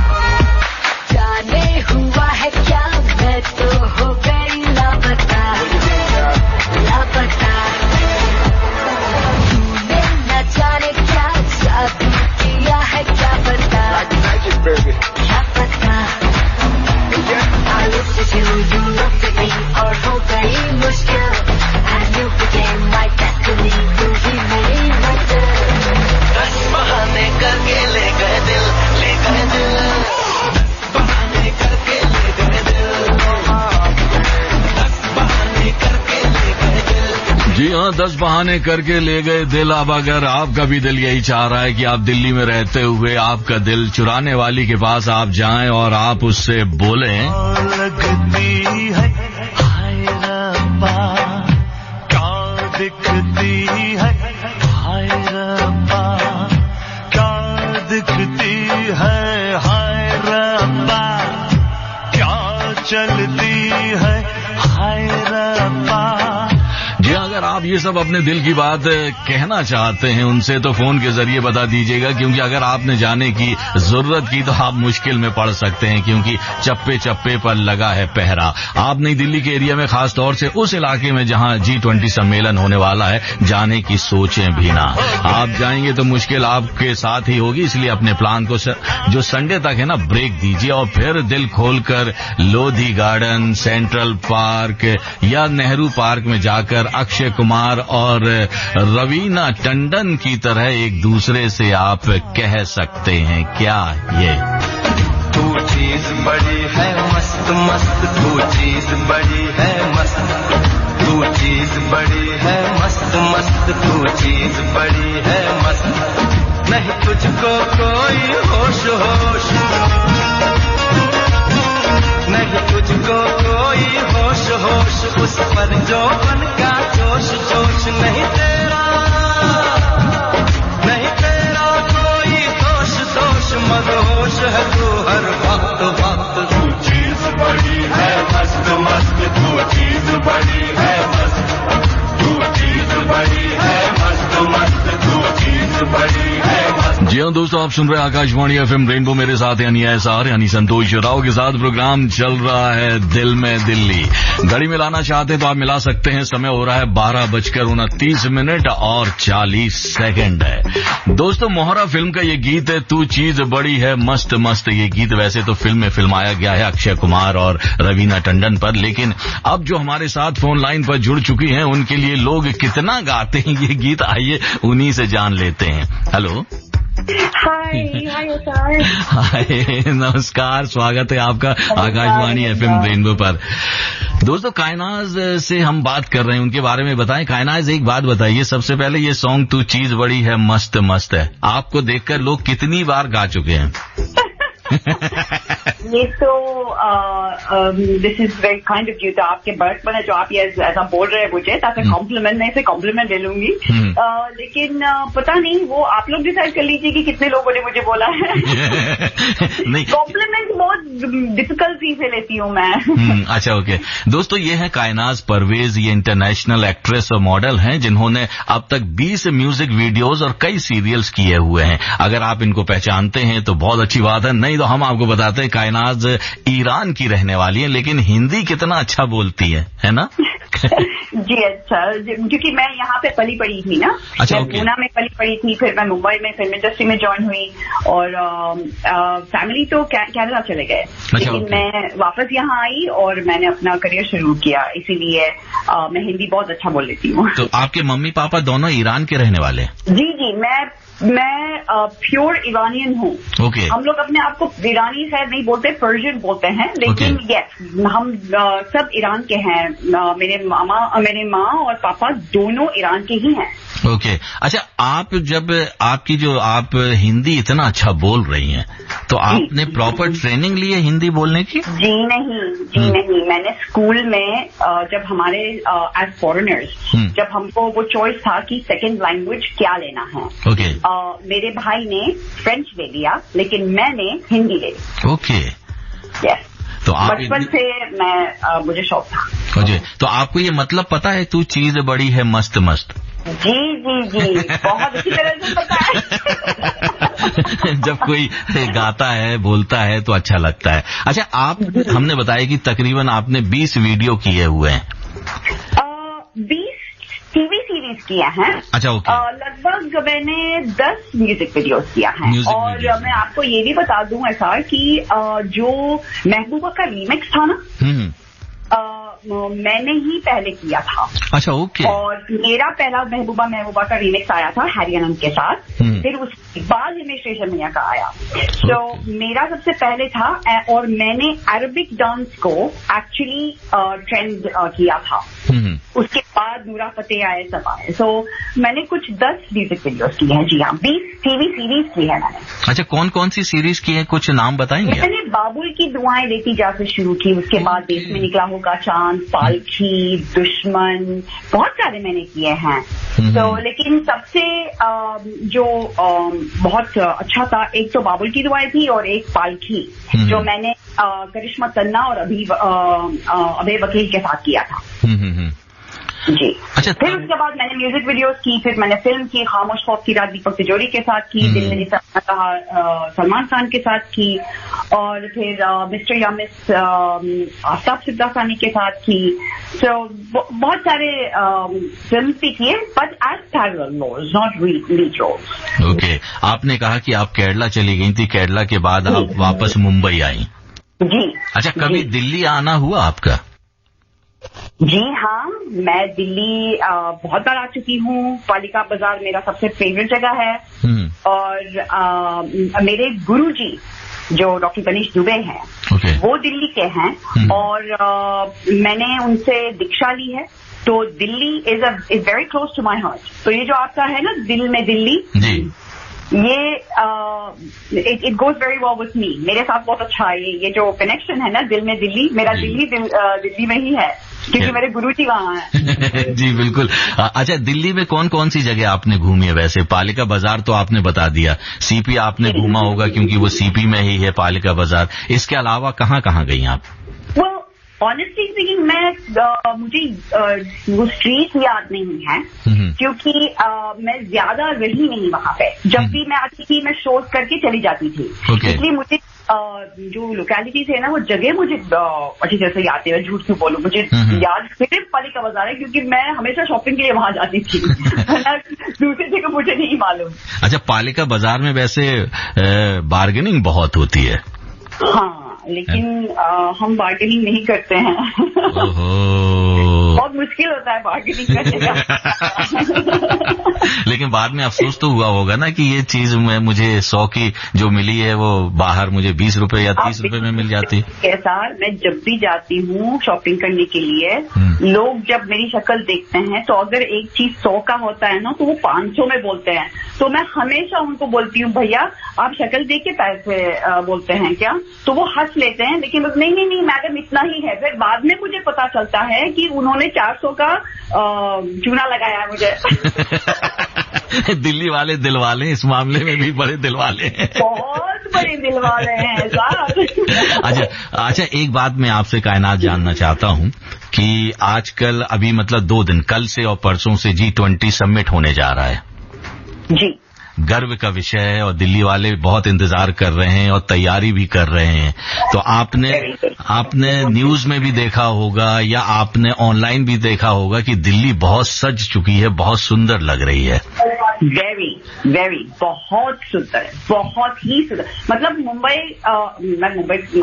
Speaker 3: जाने हुआ है क्या, मैं तो हो गई लापता, लापता। तूने न जाने क्या जादू किया है, क्या पता, क्या पता। I looked at you, you looked at me, और हो गई मुश्किल। And you became my destiny, तू ही मेरी मंजिल।
Speaker 5: दस बहाने करके ले गए दिल, ले गए दिल। बहाने करके ले गए दिल, 10 बहाने करके ले गए दिल।
Speaker 1: जी हाँ, 10 बहाने करके ले गए दिल। अब अगर आपका भी दिल यही चाह रहा है कि आप दिल्ली में रहते हुए आपका दिल चुराने वाली के पास आप जाएं और आप उससे बोलें,
Speaker 4: लगती है हाय रब्बा, क्या दिखती है हाय रब्बा, क्या दिखती है हाय रब्बा, क्या चलती है हाय रब्बा।
Speaker 1: जी अगर आप ये सब अपने दिल की बात कहना चाहते हैं उनसे तो फोन के जरिए बता दीजिएगा, क्योंकि अगर आपने जाने की जरूरत की तो आप मुश्किल में पड़ सकते हैं, क्योंकि चप्पे चप्पे पर लगा है पहरा। आप नई दिल्ली के एरिया में, खास तौर से उस इलाके में जहां G20 सम्मेलन होने वाला है, जाने की सोचें भी ना। आप जाएंगे तो मुश्किल आपके साथ ही होगी, इसलिए अपने प्लान को जो संडे तक है ना ब्रेक दीजिए और फिर दिल खोलकर लोधी गार्डन, सेंट्रल पार्क या नेहरू पार्क में जाकर अक्षय कुमार और रवीना टंडन की तरह एक दूसरे से आप कह सकते हैं क्या ये,
Speaker 5: तू चीज बड़ी है मस्त मस्त, तू चीज बड़ी है मस्त, तू चीज बड़ी है मस्त मस्त, तू चीज बड़ी है मस्त। नहीं तुझको कोई होश होश, नहीं तुझको कोई होश होश, उस पर जो बन का जोश जोश। नहीं तेरा कोई दोष दोष, मदहोश है तू हर वक्त वक्त। तू चीज बड़ी है मस्त मस्त, तू चीज बड़ी है मस्त, तू चीज बड़ी है मस्त मस्त, तू चीज बड़ी है मस्त।
Speaker 1: जी हाँ दोस्तों, आप सुन रहे हैं आकाशवाणी FM रेनबो, मेरे साथ यानी SR यानी संतोष राव के साथ। प्रोग्राम चल रहा है दिल में दिल्ली। घड़ी मिलाना चाहते हैं तो आप मिला सकते हैं। समय हो रहा है 12:29 और 40 सेकंड है। दोस्तों, मोहरा फिल्म का ये गीत है, तू चीज बड़ी है मस्त मस्त। ये गीत वैसे तो फिल्म में फिल्माया गया है अक्षय कुमार और रवीना टंडन पर, लेकिन अब जो हमारे साथ फोन लाइन पर जुड़ चुकी हैं उनके लिए लोग कितना गाते हैं ये गीत, आइए उन्हीं से जान लेते हैं। हेलो, हाय, नमस्कार, स्वागत है आपका आकाशवाणी FM रेनबो पर। दोस्तों, कायनाज से हम बात कर रहे हैं, उनके बारे में बताएं। कायनाज, एक बात बताइए सबसे पहले, ये सॉन्ग तू चीज बड़ी है मस्त मस्त है, आपको देखकर लोग कितनी बार गा चुके हैं?
Speaker 8: ये तो this is very kind of you. तो आपके बर्थ पर है जो आप ये ऐसा बोल रहे हैं मुझे, ताकि कॉम्प्लीमेंट, मैं इसे कॉम्प्लीमेंट ले लूंगी। लेकिन पता नहीं, वो आप लोग डिसाइड कर लीजिए कि कितने लोगों ने मुझे बोला है। नहीं, कॉम्प्लीमेंट बहुत डिफिकल्टी से लेती हूँ मैं।
Speaker 1: अच्छा, ओके। दोस्तों, ये है कायनाज परवेज। ये इंटरनेशनल एक्ट्रेस और मॉडल हैं जिन्होंने अब तक 20 म्यूजिक वीडियोज और कई सीरियल्स किए हुए हैं। अगर आप इनको पहचानते हैं तो बहुत अच्छी बात है, नहीं तो हम आपको बताते हैं कायनाज ईरान की रहने वाली है, लेकिन हिंदी कितना अच्छा बोलती है ना?
Speaker 8: जी अच्छा, क्योंकि मैं यहाँ पे पली पड़ी थी ना।
Speaker 1: अच्छा,
Speaker 8: मैं पूना में पली पड़ी थी, फिर मैं मुंबई में फिल्म इंडस्ट्री में ज्वाइन हुई और फैमिली तो कनाडा चले गए। लेकिन मैं वापस यहाँ आई और मैंने अपना करियर शुरू किया, इसीलिए मैं हिंदी बहुत अच्छा बोल लेती हूँ।
Speaker 1: तो आपके मम्मी पापा दोनों ईरान के रहने वाले?
Speaker 8: जी, मैं प्योर ईरानियन हूँ।
Speaker 1: Okay.
Speaker 8: हम लोग अपने आप को ईरानी शायद नहीं बोलते, पर्शियन बोलते हैं, लेकिन यस हम सब ईरान के हैं। मेरे माँ और पापा दोनों ईरान के ही हैं।
Speaker 1: ओके अच्छा, आप जब आपकी जो आप हिंदी इतना अच्छा बोल रही हैं, तो आपने प्रॉपर ट्रेनिंग ली है हिंदी बोलने की?
Speaker 8: जी नहीं, मैंने स्कूल में जब हमारे एज फॉरेनर्स जब हमको वो चॉइस था कि सेकंड लैंग्वेज क्या लेना है,
Speaker 1: ओके
Speaker 8: मेरे भाई ने फ्रेंच ले लिया लेकिन मैंने हिंदी ले ली।
Speaker 1: ओके
Speaker 8: यस,
Speaker 1: तो आप
Speaker 8: बचपन से मैं मुझे शौक था।
Speaker 1: ओके, तो आपको ये मतलब पता है तू चीज बड़ी है मस्त मस्त?
Speaker 8: जी बहुत अच्छी तरह से पता है।
Speaker 1: जब कोई गाता है बोलता है तो अच्छा लगता है। अच्छा, आप हमने बताया कि तकरीबन आपने 20 वीडियो किए हुए हैं।
Speaker 8: 20 टीवी सीरीज किया है।
Speaker 1: अच्छा, ओके।
Speaker 8: लगभग मैंने 10 म्यूजिक वीडियोस किया है। और मैं आपको ये भी बता दूं ऐसा कि जो महबूबा का रीमिक्स था ना, मैंने ही पहले किया था।
Speaker 1: अच्छा, ओके।
Speaker 8: और मेरा पहला महबूबा का रीमिक्स आया था हैरी आनंद के साथ, फिर उसके बाद हिमेश रेशमिया का आया। तो मेरा सबसे पहले था और मैंने अरबिक डांस को एक्चुअली ट्रेंड किया था। उसके बाद नूरा फतेह आए, सब आए। सो मैंने कुछ 10 म्यूजिक वीडियोस की हैं। जी हाँ, 20 टीवी सीरीज की है मैंने।
Speaker 1: अच्छा, कौन कौन सी सीरीज की है, कुछ नाम बताएंगे?
Speaker 8: मैंने बाबुल की दुआएं देती जा से शुरू की, उसके बाद देश में निकला होगा चांद, पालखी, दुश्मन, बहुत सारे मैंने किए हैं। तो लेकिन सबसे जो बहुत अच्छा था, एक तो बाबुल की दुआएं थी और एक पालखी, जो मैंने करिश्मा तन्ना और अभय वकील के साथ किया था। जी। अच्छा, फिर उसके बाद मैंने म्यूजिक वीडियोस की, फिर मैंने फिल्म की, खामोश खौफ की रात दीपक तिजोरी के साथ की, दिल मेरी कहा सलमान खान के साथ की, और फिर मिस्टर या मिस आफ्ताब सिद्दीकी के साथ की। तो बहुत सारे फिल्म भी किए, but as parallel roles, not lead roles.
Speaker 1: Okay, आपने कहा कि आप केरला चली गई थी, केरला के बाद आप वापस मुंबई आई।
Speaker 8: जी।
Speaker 1: अच्छा, कभी दिल्ली आना हुआ आपका?
Speaker 8: जी हाँ, मैं दिल्ली बहुत बार आ चुकी हूँ। पालिका बाजार मेरा सबसे फेवरेट जगह है। और मेरे गुरुजी जो डॉक्टर गणेश दुबे हैं, वो दिल्ली के हैं, और मैंने उनसे दीक्षा ली है। तो Delhi is very close to my heart. तो ये जो आपका है ना, दिल में दिल्ली, ये it goes very well with me. मेरे साथ बहुत अच्छा है ये जो कनेक्शन है ना, दिल में दिल्ली, मेरा दिल्ली में ही है, क्योंकि मेरे गुरुजी वहाँ हैं।
Speaker 1: जी बिल्कुल। अच्छा, दिल्ली में कौन कौन सी जगह आपने घूमी है? वैसे पालिका बाजार तो आपने बता दिया, सीपी आपने घूमा होगा क्योंकि वो सीपी में ही है पालिका बाजार। इसके अलावा कहाँ कहाँ गई आप?
Speaker 8: ऑनेस्टली स्पीकिंग, मुझे वो स्ट्रीट याद नहीं है, क्योंकि मैं ज्यादा रही नहीं वहाँ पे। जब भी मैं आती थी, मैं शोज करके चली जाती थी। इसलिए मुझे जो लोकेलिटीज है ना, वो जगह मुझे अच्छी तरह से याद है। झूठ क्यों बोलूं, मुझे याद सिर्फ पालिका बाजार है, क्योंकि मैं हमेशा शॉपिंग के लिए वहां जाती थी। दूसरी जगह मुझे नहीं मालूम। अच्छा,
Speaker 1: पालिका बाजार में वैसे बार्गेनिंग बहुत होती है।
Speaker 8: हाँ, लेकिन हम बार्गेनिंग नहीं करते हैं। बहुत मुश्किल होता है बार्गेनिंग करने।
Speaker 1: लेकिन बाद में अफसोस तो हुआ होगा ना कि ये चीज मुझे 100 की जो मिली है वो बाहर मुझे 20 रुपए या 30 रुपए में मिल जाती।
Speaker 8: ऐसा मैं जब भी जाती हूँ शॉपिंग करने के लिए, लोग जब मेरी शक्ल देखते हैं, तो अगर एक चीज 100 का होता है ना, तो वो 500 में बोलते हैं। तो मैं हमेशा उनको बोलती हूँ, भैया आप शक्ल देख के पैसे बोलते हैं क्या? तो वो हंस लेते हैं, लेकिन नहीं मैडम इतना ही है। फिर बाद में मुझे पता चलता है कि उन्होंने 400 का चूना लगाया है मुझे।
Speaker 1: दिल्ली वाले दिल वाले इस मामले में भी बड़े दिल वाले हैं।
Speaker 8: बहुत बड़े दिल वाले हैं साहब।
Speaker 1: अच्छा, एक बात मैं आपसे कायनात जानना चाहता हूँ कि आजकल अभी मतलब 2 दिन, कल से और परसों से G20 समिट होने जा रहा है।
Speaker 8: जी।
Speaker 1: गर्व का विषय है और दिल्ली वाले बहुत इंतजार कर रहे हैं और तैयारी भी कर रहे हैं। तो आपने न्यूज में भी देखा होगा या आपने ऑनलाइन भी देखा होगा कि दिल्ली बहुत सज चुकी है, बहुत सुंदर लग रही है।
Speaker 8: वेरी बहुत सुंदर है, बहुत ही सुंदर। मतलब मुंबई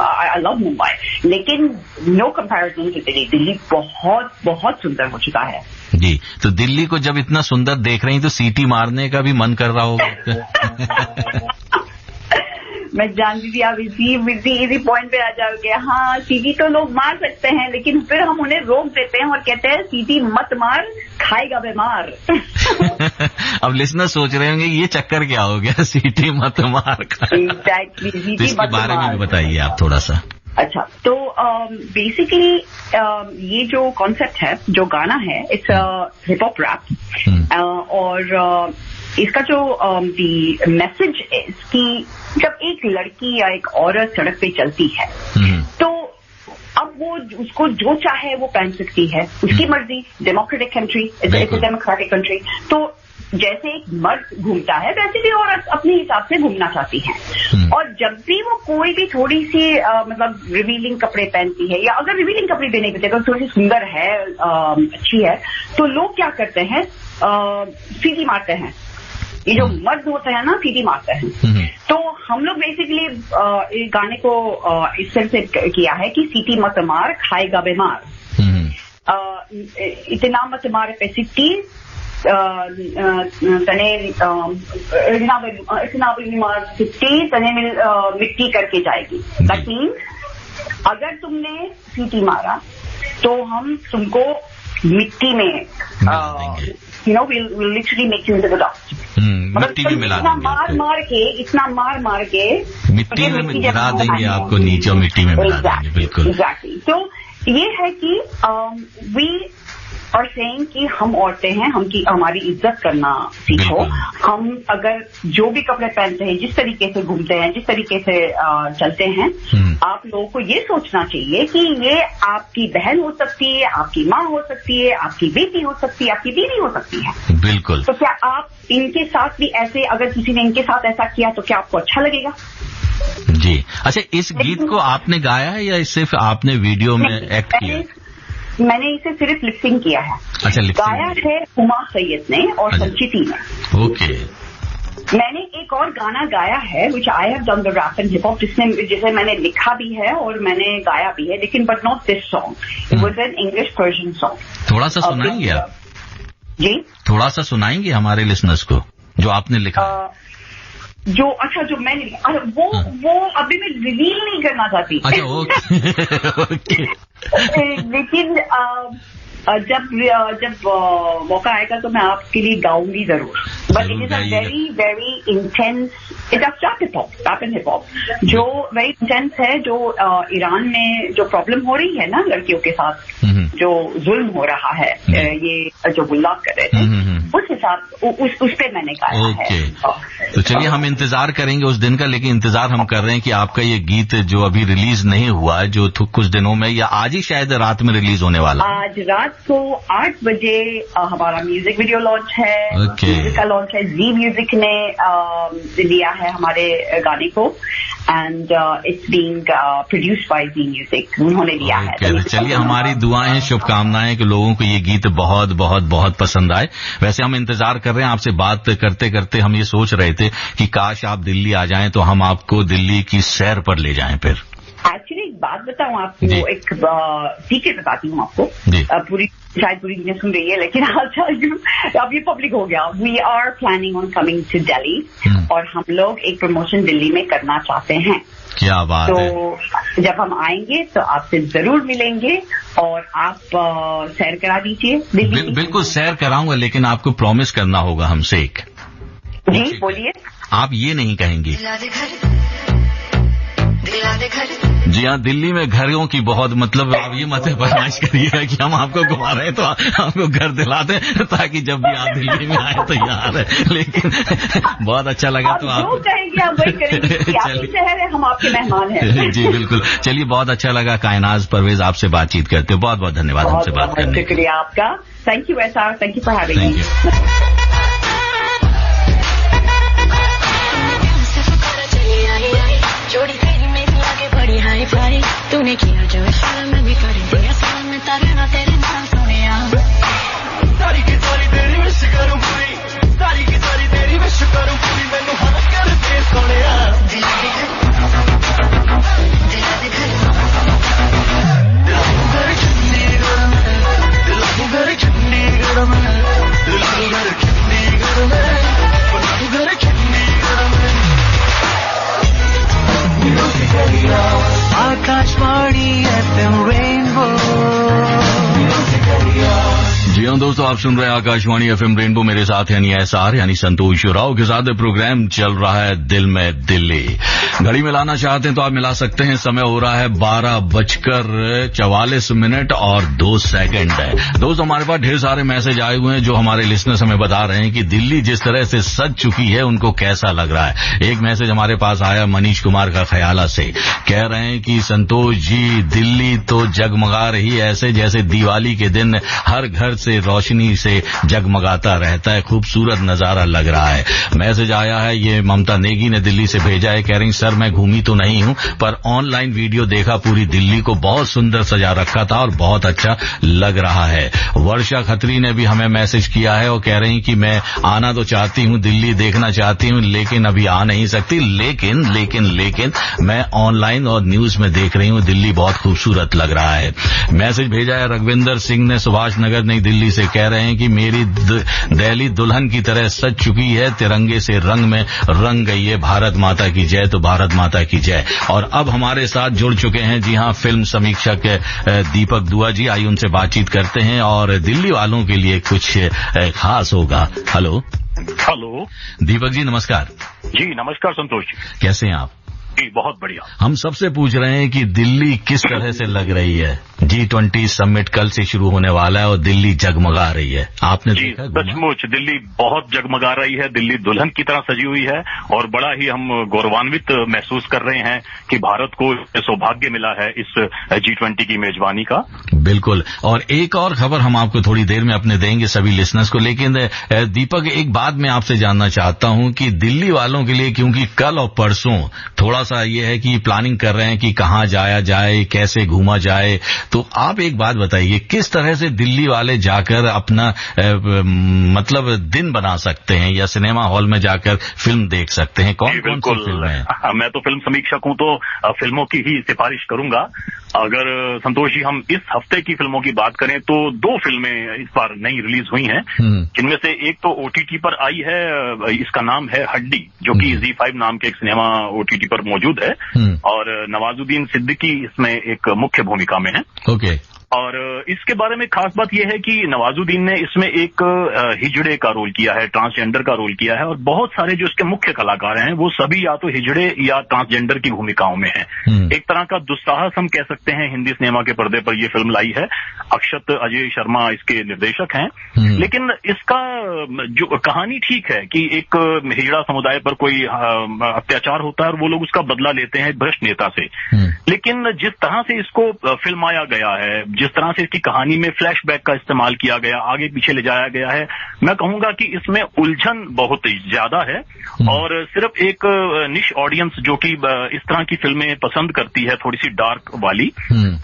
Speaker 8: आई लव मुंबई, लेकिन no comparison to Delhi. Delhi बहुत बहुत सुंदर हो चुका है।
Speaker 1: जी, तो दिल्ली को जब इतना सुंदर देख रही तो सीटी मारने का भी मन कर रहा होगा।
Speaker 8: मैं जानती थी आप इसी पॉइंट पे आ जाओगे। हाँ, सीटी तो लोग मार सकते हैं, लेकिन फिर हम उन्हें रोक देते हैं और कहते हैं सीटी मत मार, खाएगा बीमार।
Speaker 1: अब लिसनर सोच रहे होंगे ये चक्कर क्या हो गया, सीटी मत मार का।
Speaker 8: एग्जैक्टली,
Speaker 1: तो इसके बारे में भी बताइए आप थोड़ा सा।
Speaker 8: अच्छा, तो बेसिकली ये जो कॉन्सेप्ट है, जो गाना है, इट्स हिप हॉप रैप, और इसका जो दी मैसेज इज कि जब एक लड़की या एक औरत सड़क पे चलती है तो अब वो उसको जो चाहे वो पहन सकती है, उसकी मर्जी, democratic country, it's a democratic country. तो जैसे एक मर्द घूमता है वैसे भी औरत अपने हिसाब से घूमना चाहती है, और जब भी वो कोई भी थोड़ी सी मतलब रिवीलिंग कपड़े पहनती है, या अगर रिवीलिंग कपड़े देने की जगह थोड़ी सी सुंदर है, अच्छी है, तो लोग क्या करते हैं, सीटी मारते हैं। ये जो मर्द होते हैं ना, सीटी मारते हैं। तो हम लोग बेसिकली गाने को इस तरह से किया है कि सीटी मत मार, खाएगा बीमार, इतना मत मार पे सिटी तने, इतना बीमार सिटी तने मिट्टी करके जाएगी। दैट मीन्स अगर तुमने सीटी मारा तो हम तुमको मिट्टी में we'll literally make you into the dust.
Speaker 1: मिट्टी में मिला देंगे,
Speaker 8: इतना मार के
Speaker 1: मिट्टी में गिरा देंगे आपको नीचे, और मिट्टी में मिला देंगे। बिल्कुल,
Speaker 8: एग्जैक्टली। तो ये है कि वी और सेइंग कि हम औरतें हैं, हमारी इज्जत करना सीखो। हम अगर जो भी कपड़े पहनते हैं, जिस तरीके से घूमते हैं, जिस तरीके से चलते हैं, आप लोगों को ये सोचना चाहिए कि ये आपकी बहन हो सकती है, आपकी माँ हो सकती है, आपकी बेटी हो सकती है, आपकी बीवी हो सकती है।
Speaker 1: बिल्कुल।
Speaker 8: तो क्या आप इनके साथ भी ऐसे, अगर किसी ने इनके साथ ऐसा किया तो क्या आपको अच्छा लगेगा?
Speaker 1: जी। अच्छा, इस गीत को आपने गाया है या सिर्फ आपने वीडियो में एक्ट किया?
Speaker 8: मैंने इसे सिर्फ लिपसिंग किया है।
Speaker 1: अच्छा,
Speaker 8: गाया है हुमा सैयद ने और संचिती ने।
Speaker 1: ओके।
Speaker 8: मैंने एक और गाना गाया है which I have done the rap and hip hop, जिसे मैंने लिखा भी है और मैंने गाया भी है, लेकिन but not this song, it was an English version song.
Speaker 1: थोड़ा सा सुनाएंगे आप?
Speaker 8: जी,
Speaker 1: थोड़ा सा सुनाएंगे हमारे लिसनर्स को जो आपने लिखा?
Speaker 8: जो मैंने, वो अभी मैं रिवील नहीं करना चाहती।
Speaker 1: अच्छा, ओके।
Speaker 8: लेकिन जब मौका आएगा तो मैं आपके लिए गाऊंगी जरूर। But it is a very very intense, it is rap and hip hop, जो वेरी इंटेंस है, जो ईरान में जो प्रॉब्लम हो रही है ना लड़कियों के साथ, जो जुल्म हो रहा है, ये जो गुल्लाक कर रहे थे, उस हिसाब उस पे मैंने गाया है।
Speaker 1: तो चलिए, हम इंतजार करेंगे उस दिन का, लेकिन इंतजार हम कर रहे हैं कि आपका ये गीत जो अभी रिलीज नहीं हुआ है, जो कुछ दिनों में या आज ही शायद रात में रिलीज होने वाला है।
Speaker 8: आज रात को 8 बजे हमारा म्यूजिक वीडियो लॉन्च है। म्यूजिक का लॉन्च है, जी म्यूजिक ने लिया है हमारे गाने को, and it's being produced by Zee music, उन्होंने लिया है।
Speaker 1: तो चलिए, हमारी दुआएं, शुभकामनाएं कि लोगों को ये गीत बहुत बहुत बहुत पसंद आए। वैसे हम इंतजार कर रहे हैं, आपसे बात करते करते हम ये सोच रहे थे कि काश आप दिल्ली आ जाएं तो हम आपको दिल्ली की सैर पर ले जाएं। फिर
Speaker 8: एक्चुअली एक बात बताऊं आपको, एक सीक्रेट बताती हूँ आपको, शायद पूरी दुनिया सुन रही है, लेकिन अब ये पब्लिक हो गया। We are planning on coming to Delhi, और हम लोग एक प्रमोशन दिल्ली में करना चाहते हैं।
Speaker 1: क्या बात है।
Speaker 8: तो जब हम आएंगे तो आपसे जरूर मिलेंगे, और आप सैर करा दीजिए दिल्ली।
Speaker 1: बिल्कुल सैर कराऊंगा, लेकिन आपको प्रॉमिस करना होगा हमसे एक।
Speaker 8: जी बोलिए।
Speaker 1: आप ये नहीं कहेंगी? जी हाँ, दिल्ली में घरों की बहुत, मतलब आप ये मत फरमाइश करिएगा कि हम आपको घुमा रहे हैं तो आपको घर दिला दें, ताकि जब भी आप दिल्ली में आए तो यार है। लेकिन बहुत अच्छा लगा। तो आप
Speaker 8: जो कहेंगे आप वही करेंगे, आपकी शहर है, हम आपके मेहमान हैं।
Speaker 1: जी बिल्कुल। चलिए, बहुत अच्छा लगा कायनाज परवेज आपसे बातचीत करते हो। बहुत बहुत धन्यवाद हमसे बात करने के लिए।
Speaker 8: शुक्रिया आपका। Thank you SR, thank you for having me.
Speaker 9: जोड़ी तेरी मेरी आगे बढ़ी हाई फाई, तूने किया जो इशारा मैं भी कर दिया, साल में तारे ना तेरे नाम सुने। सारी की सारी तेरी विश करूं पूरी, सारी की सारी तेरी विश करूं पूरी, मैनू हाँ कर दे सोने। दिला दे घर चंडीगढ़ में, दिला दे घर चंडीगढ़ में, दिला दे घर
Speaker 1: आप सुन रहे हैं आकाशवाणी FM रेनबो, मेरे साथ यानी SR यानी संतोष राव के साथ प्रोग्राम चल रहा है दिल में दिल्ली। घड़ी मिलाना चाहते हैं तो आप मिला सकते हैं। समय हो रहा है 12:44 और 2 सेकंड है। दोस्तों, हमारे पास ढेर सारे मैसेज आए हुए हैं जो हमारे लिसनर्स हमें बता रहे हैं कि दिल्ली जिस तरह से सज चुकी है उनको कैसा लग रहा है। एक मैसेज हमारे पास आया मनीष कुमार का ख्याला से, कह रहे हैं कि संतोष जी, दिल्ली तो जगमगा रही है ऐसे जैसे दिवाली के दिन हर घर से रोशनी से जगमगाता रहता है। खूबसूरत नजारा लग रहा है। मैसेज आया है, ये ममता नेगी ने दिल्ली से भेजा है, कह रही सर मैं घूमी तो नहीं हूं पर ऑनलाइन वीडियो देखा, पूरी दिल्ली को बहुत सुंदर सजा रखा था और बहुत अच्छा लग रहा है। वर्षा खत्री ने भी हमें मैसेज किया है और कह रही कि मैं आना तो चाहती हूं, दिल्ली देखना चाहती हूं, लेकिन अभी आ नहीं सकती। लेकिन मैं ऑनलाइन और न्यूज में देख रही हूं दिल्ली बहुत खूबसूरत लग रहा है। मैसेज भेजा है रघविंदर सिंह ने सुभाष नगर नई दिल्ली से, कह रहे हैं कि मेरी दिल्ली दुल्हन की तरह सज चुकी है, तिरंगे से रंग में रंग गई है। भारत माता की जय, तो भारत माता की जय। और अब हमारे साथ जुड़ चुके हैं, जी हां, फिल्म समीक्षक दीपक दुआ जी। आइए उनसे बातचीत करते हैं और दिल्ली वालों के लिए कुछ खास होगा। हेलो दीपक जी, नमस्कार।
Speaker 10: जी नमस्कार संतोष जी,
Speaker 1: कैसे हैं आप?
Speaker 10: जी बहुत बढ़िया।
Speaker 1: हम सबसे पूछ रहे हैं कि दिल्ली किस तरह से लग रही है। G20 समिट कल से शुरू होने वाला है और दिल्ली जगमगा रही है। आपने
Speaker 10: जी सचमुच दिल्ली बहुत जगमगा रही है, दिल्ली दुल्हन की तरह सजी हुई है और बड़ा ही हम गौरवान्वित महसूस कर रहे हैं कि भारत को सौभाग्य मिला है इस G20 की मेजबानी का।
Speaker 1: बिल्कुल। और एक और खबर हम आपको थोड़ी देर में अपने देंगे सभी लिसनर्स को, लेकिन दीपक एक बात मैं आपसे जानना चाहता हूं कि दिल्ली वालों के लिए, क्योंकि कल और परसों थोड़ा सा ये है कि प्लानिंग कर रहे हैं कि कहाँ जाया जाए, कैसे घूमा जाए, तो आप एक बात बताइए किस तरह से दिल्ली वाले जाकर अपना मतलब दिन बना सकते हैं या सिनेमा हॉल में जाकर फिल्म देख सकते हैं? कौन सी फिल्म है?
Speaker 10: मैं तो फिल्म समीक्षक हूं तो फिल्मों की ही सिफारिश करूंगा। अगर संतोष जी हम इस हफ्ते की फिल्मों की बात करें तो 2 फिल्में इस बार नई रिलीज हुई हैं, जिनमें से एक तो OTT पर आई है, इसका नाम है हड्डी, जो कि Z5 नाम के एक सिनेमा OTT पर मौजूद है और नवाजुद्दीन सिद्दीकी इसमें एक मुख्य भूमिका में है।
Speaker 1: ओके।
Speaker 10: और इसके बारे में खास बात यह है कि नवाजुद्दीन ने इसमें एक हिजड़े का रोल किया है, ट्रांसजेंडर का रोल किया है और बहुत सारे जो इसके मुख्य कलाकार हैं वो सभी या तो हिजड़े या ट्रांसजेंडर की भूमिकाओं में हैं। एक तरह का दुस्साहस हम कह सकते हैं हिंदी सिनेमा के पर्दे पर ये फिल्म लाई है। अक्षत अजय शर्मा इसके निर्देशक हैं, लेकिन इसका जो कहानी ठीक है कि एक हिजड़ा समुदाय पर कोई अत्याचार होता है और वो लोग उसका बदला लेते हैं भ्रष्ट नेता से। लेकिन जिस तरह से इसको फिल्माया गया है, जिस तरह से इसकी कहानी में फ्लैशबैक का इस्तेमाल किया गया, आगे पीछे ले जाया गया है, मैं कहूंगा कि इसमें उलझन बहुत ज्यादा है और सिर्फ एक निश ऑडियंस जो कि इस तरह की फिल्में पसंद करती है, थोड़ी सी डार्क वाली,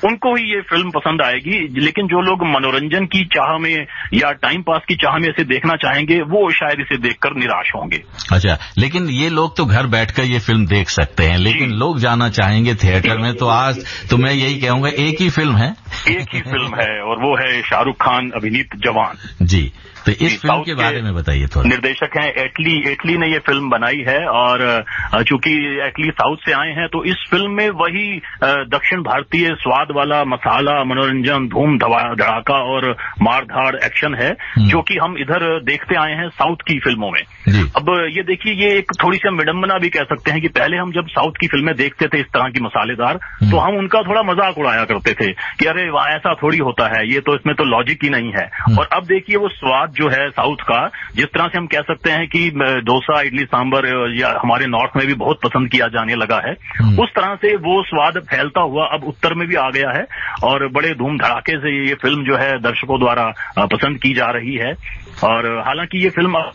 Speaker 10: उनको ही ये फिल्म पसंद आएगी। लेकिन जो लोग मनोरंजन की चाह में या टाइम पास की चाह में इसे देखना चाहेंगे वो शायद इसे देखकर निराश होंगे।
Speaker 1: अच्छा, लेकिन ये लोग तो घर बैठकर ये फिल्म देख सकते हैं, लेकिन लोग जाना चाहेंगे थिएटर में, तो आज तो मैं यही कहूंगा एक ही फिल्म है,
Speaker 10: एक ही फिल्म है और वो है शाहरुख खान अभिनीत जवान।
Speaker 1: जी, तो इस फिल्म के बारे में बताइए थोड़ा।
Speaker 10: निर्देशक हैं एटली ने ये फिल्म बनाई है और चूंकि एटली साउथ से आए हैं तो इस फिल्म में वही दक्षिण भारतीय स्वाद वाला मसाला, मनोरंजन, धूम धड़ाका और मारधाड़ एक्शन है जो कि हम इधर देखते आए हैं साउथ की फिल्मों में। अब ये देखिए, ये एक थोड़ी सी विडंबना भी कह सकते हैं कि पहले हम जब साउथ की फिल्में देखते थे इस तरह की मसालेदार, तो हम उनका थोड़ा मजाक उड़ाया करते थे कि अरे वाह ऐसा थोड़ी होता है, ये तो इसमें तो लॉजिक ही नहीं है। और अब देखिए वो स्वाद जो है साउथ का, जिस तरह से हम कह सकते हैं कि डोसा, इडली, सांबर या हमारे नॉर्थ में भी बहुत पसंद किया जाने लगा है, उस तरह से वो स्वाद फैलता हुआ अब उत्तर में भी आ गया है और बड़े धूम धड़ाके से ये फिल्म जो है दर्शकों द्वारा पसंद की जा रही है। और हालांकि ये फिल्म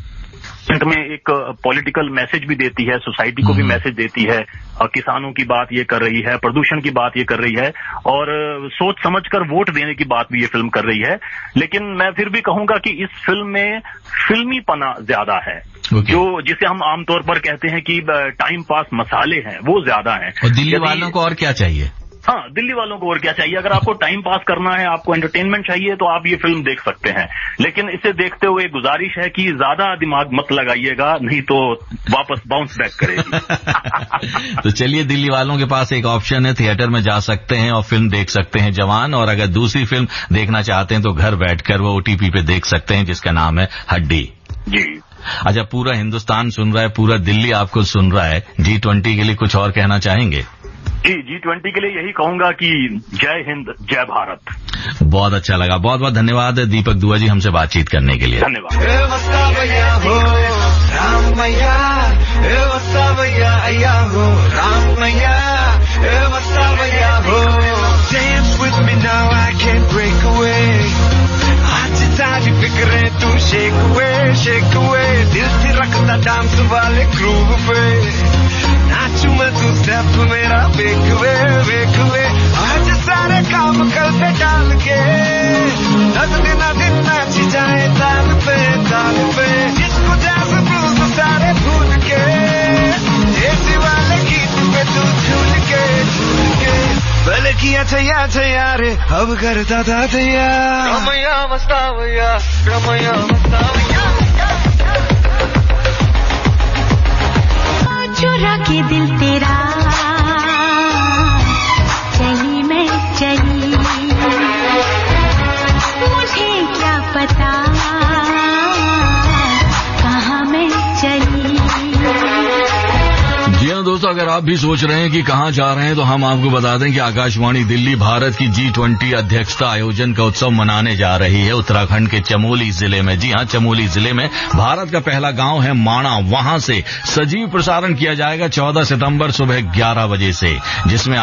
Speaker 10: में एक पॉलिटिकल मैसेज भी देती है, सोसाइटी को भी मैसेज देती है, किसानों की बात ये कर रही है, प्रदूषण की बात ये कर रही है और सोच समझकर वोट देने की बात भी ये फिल्म कर रही है। लेकिन मैं फिर भी कहूंगा कि इस फिल्म में फिल्मीपना ज्यादा है। जो जिसे हम आमतौर पर कहते हैं कि टाइम पास मसाले हैं वो ज्यादा हैं।
Speaker 1: और दिल्ली वालों को और क्या चाहिए?
Speaker 10: हाँ, दिल्ली वालों को और क्या चाहिए? अगर आपको टाइम पास करना है, आपको एंटरटेनमेंट चाहिए तो आप ये फिल्म देख सकते हैं। लेकिन इसे देखते हुए गुजारिश है कि ज्यादा दिमाग मत लगाइएगा, नहीं तो वापस बाउंस बैक करेगी।
Speaker 1: तो चलिए, दिल्ली वालों के पास एक ऑप्शन है, थिएटर में जा सकते हैं और फिल्म देख सकते हैं जवान, और अगर दूसरी फिल्म देखना चाहते हैं तो घर बैठकर वो OTP पे देख सकते हैं, जिसका नाम है हड्डी।
Speaker 10: जी।
Speaker 1: अच्छा, पूरा हिंदुस्तान सुन रहा है, पूरा दिल्ली आपको सुन रहा है, G20 के लिए कुछ और कहना चाहेंगे?
Speaker 10: जी, G20 के लिए यही कहूंगा कि जय हिंद, जय भारत।
Speaker 1: बहुत अच्छा लगा, बहुत बहुत धन्यवाद दीपक दुआ जी हमसे बातचीत करने के लिए।
Speaker 10: धन्यवाद।
Speaker 11: सारी फिक्रें तू शेक हुए दिल से रखता डांस वाले ग्रूव पे, नाचू मैं तू स्टेप मेरा वेक हुए आज सारे काम कल पे डाल के दिन नाची जाए ताल पे जिसको जैस ब्लूज सारे भूल के ऐसे वाले गीत पे तू झूल के पहले किया था यार अब करता था तैयार। रमैया मस्तावैया
Speaker 9: चुरा के दिल तेरा चली मैं चली, मुझे क्या पता कहाँ मैं चली।
Speaker 1: जी हाँ दोस्तों, अगर आप भी सोच रहे हैं कि कहाँ जा रहे हैं तो हम आपको बता दें कि आकाशवाणी दिल्ली भारत की G20 अध्यक्षता आयोजन का उत्सव मनाने जा रही है उत्तराखंड के चमोली जिले में। जी हाँ, चमोली जिले में भारत का पहला गांव है माणा, वहां से सजीव प्रसारण किया जाएगा 14 सितंबर सुबह 11 बजे से, जिसमें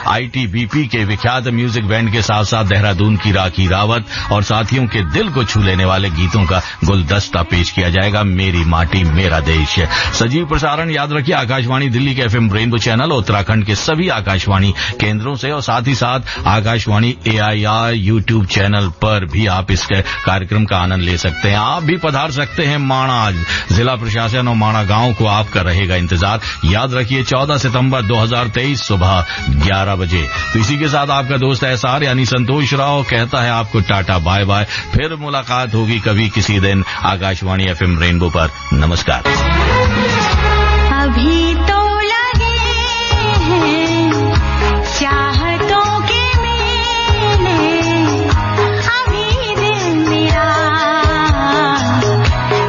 Speaker 1: ITBP के विख्यात म्यूजिक बैंड के साथ साथ देहरादून की राखी रावत और साथियों के दिल को छू लेने वाले गीतों का गुलदस्ता पेश किया जाएगा। मेरी माटी मेरा देश। सजीव प्रसारण याद रखिए आकाशवाणी दिल्ली के FM रेनबो चैनल उत्तराखंड के सभी आकाशवाणी केंद्रों से, और साथ ही साथ आकाशवाणी AIR YouTube चैनल पर भी आप इस कार्यक्रम का आनंद ले सकते हैं। आप भी पधार सकते हैं माणा। जिला प्रशासन और माणा गांव को आपका रहेगा इंतजार। याद रखिए 14 सितंबर 2023 सुबह 11 बजे। तो इसी के साथ आपका दोस्त SR यानी संतोष राव कहता है आपको टाटा बाय बाय। फिर मुलाकात होगी कभी किसी दिन आकाशवाणी FM रेनबो पर। नमस्कार।
Speaker 9: अभी तो लगे हैं चाहतों के मेले, अभी दिल मेरा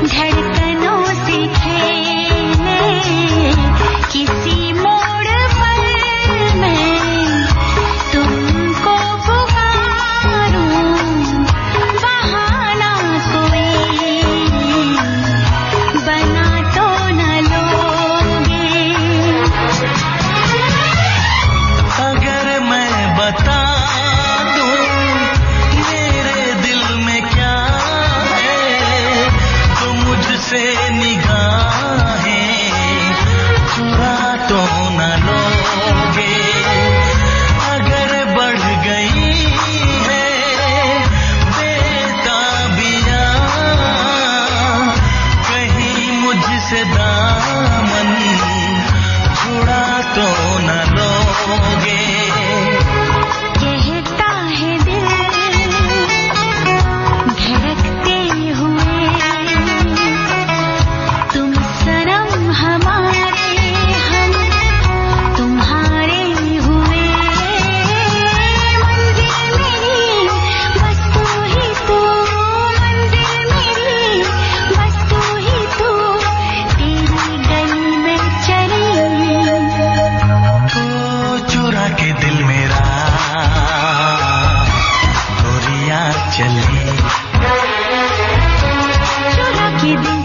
Speaker 9: धड़कनों से खेले, किसी मोड़ पर मैं तुमको पुकारूं, बहाना कोई बना तो न लो।
Speaker 5: अगर मैं बता दूं मेरे दिल में क्या है, तो मुझसे निगाहें चुरा तो न लोगे। अगर बढ़ गई है बेताबियां कहीं मुझसे दामन छुड़ा तो न लोगे।
Speaker 9: कहता है दिल धड़कते हुए, तुम सनम हमारे हम तुम्हारे हुए। मंजिल मेरी बस तू ही तू, मंजिल मेरी बस तू ही तू, तेरी गली में चली
Speaker 5: चुरा के दिल मेरा गोरियां चली,
Speaker 9: चुरा के दिल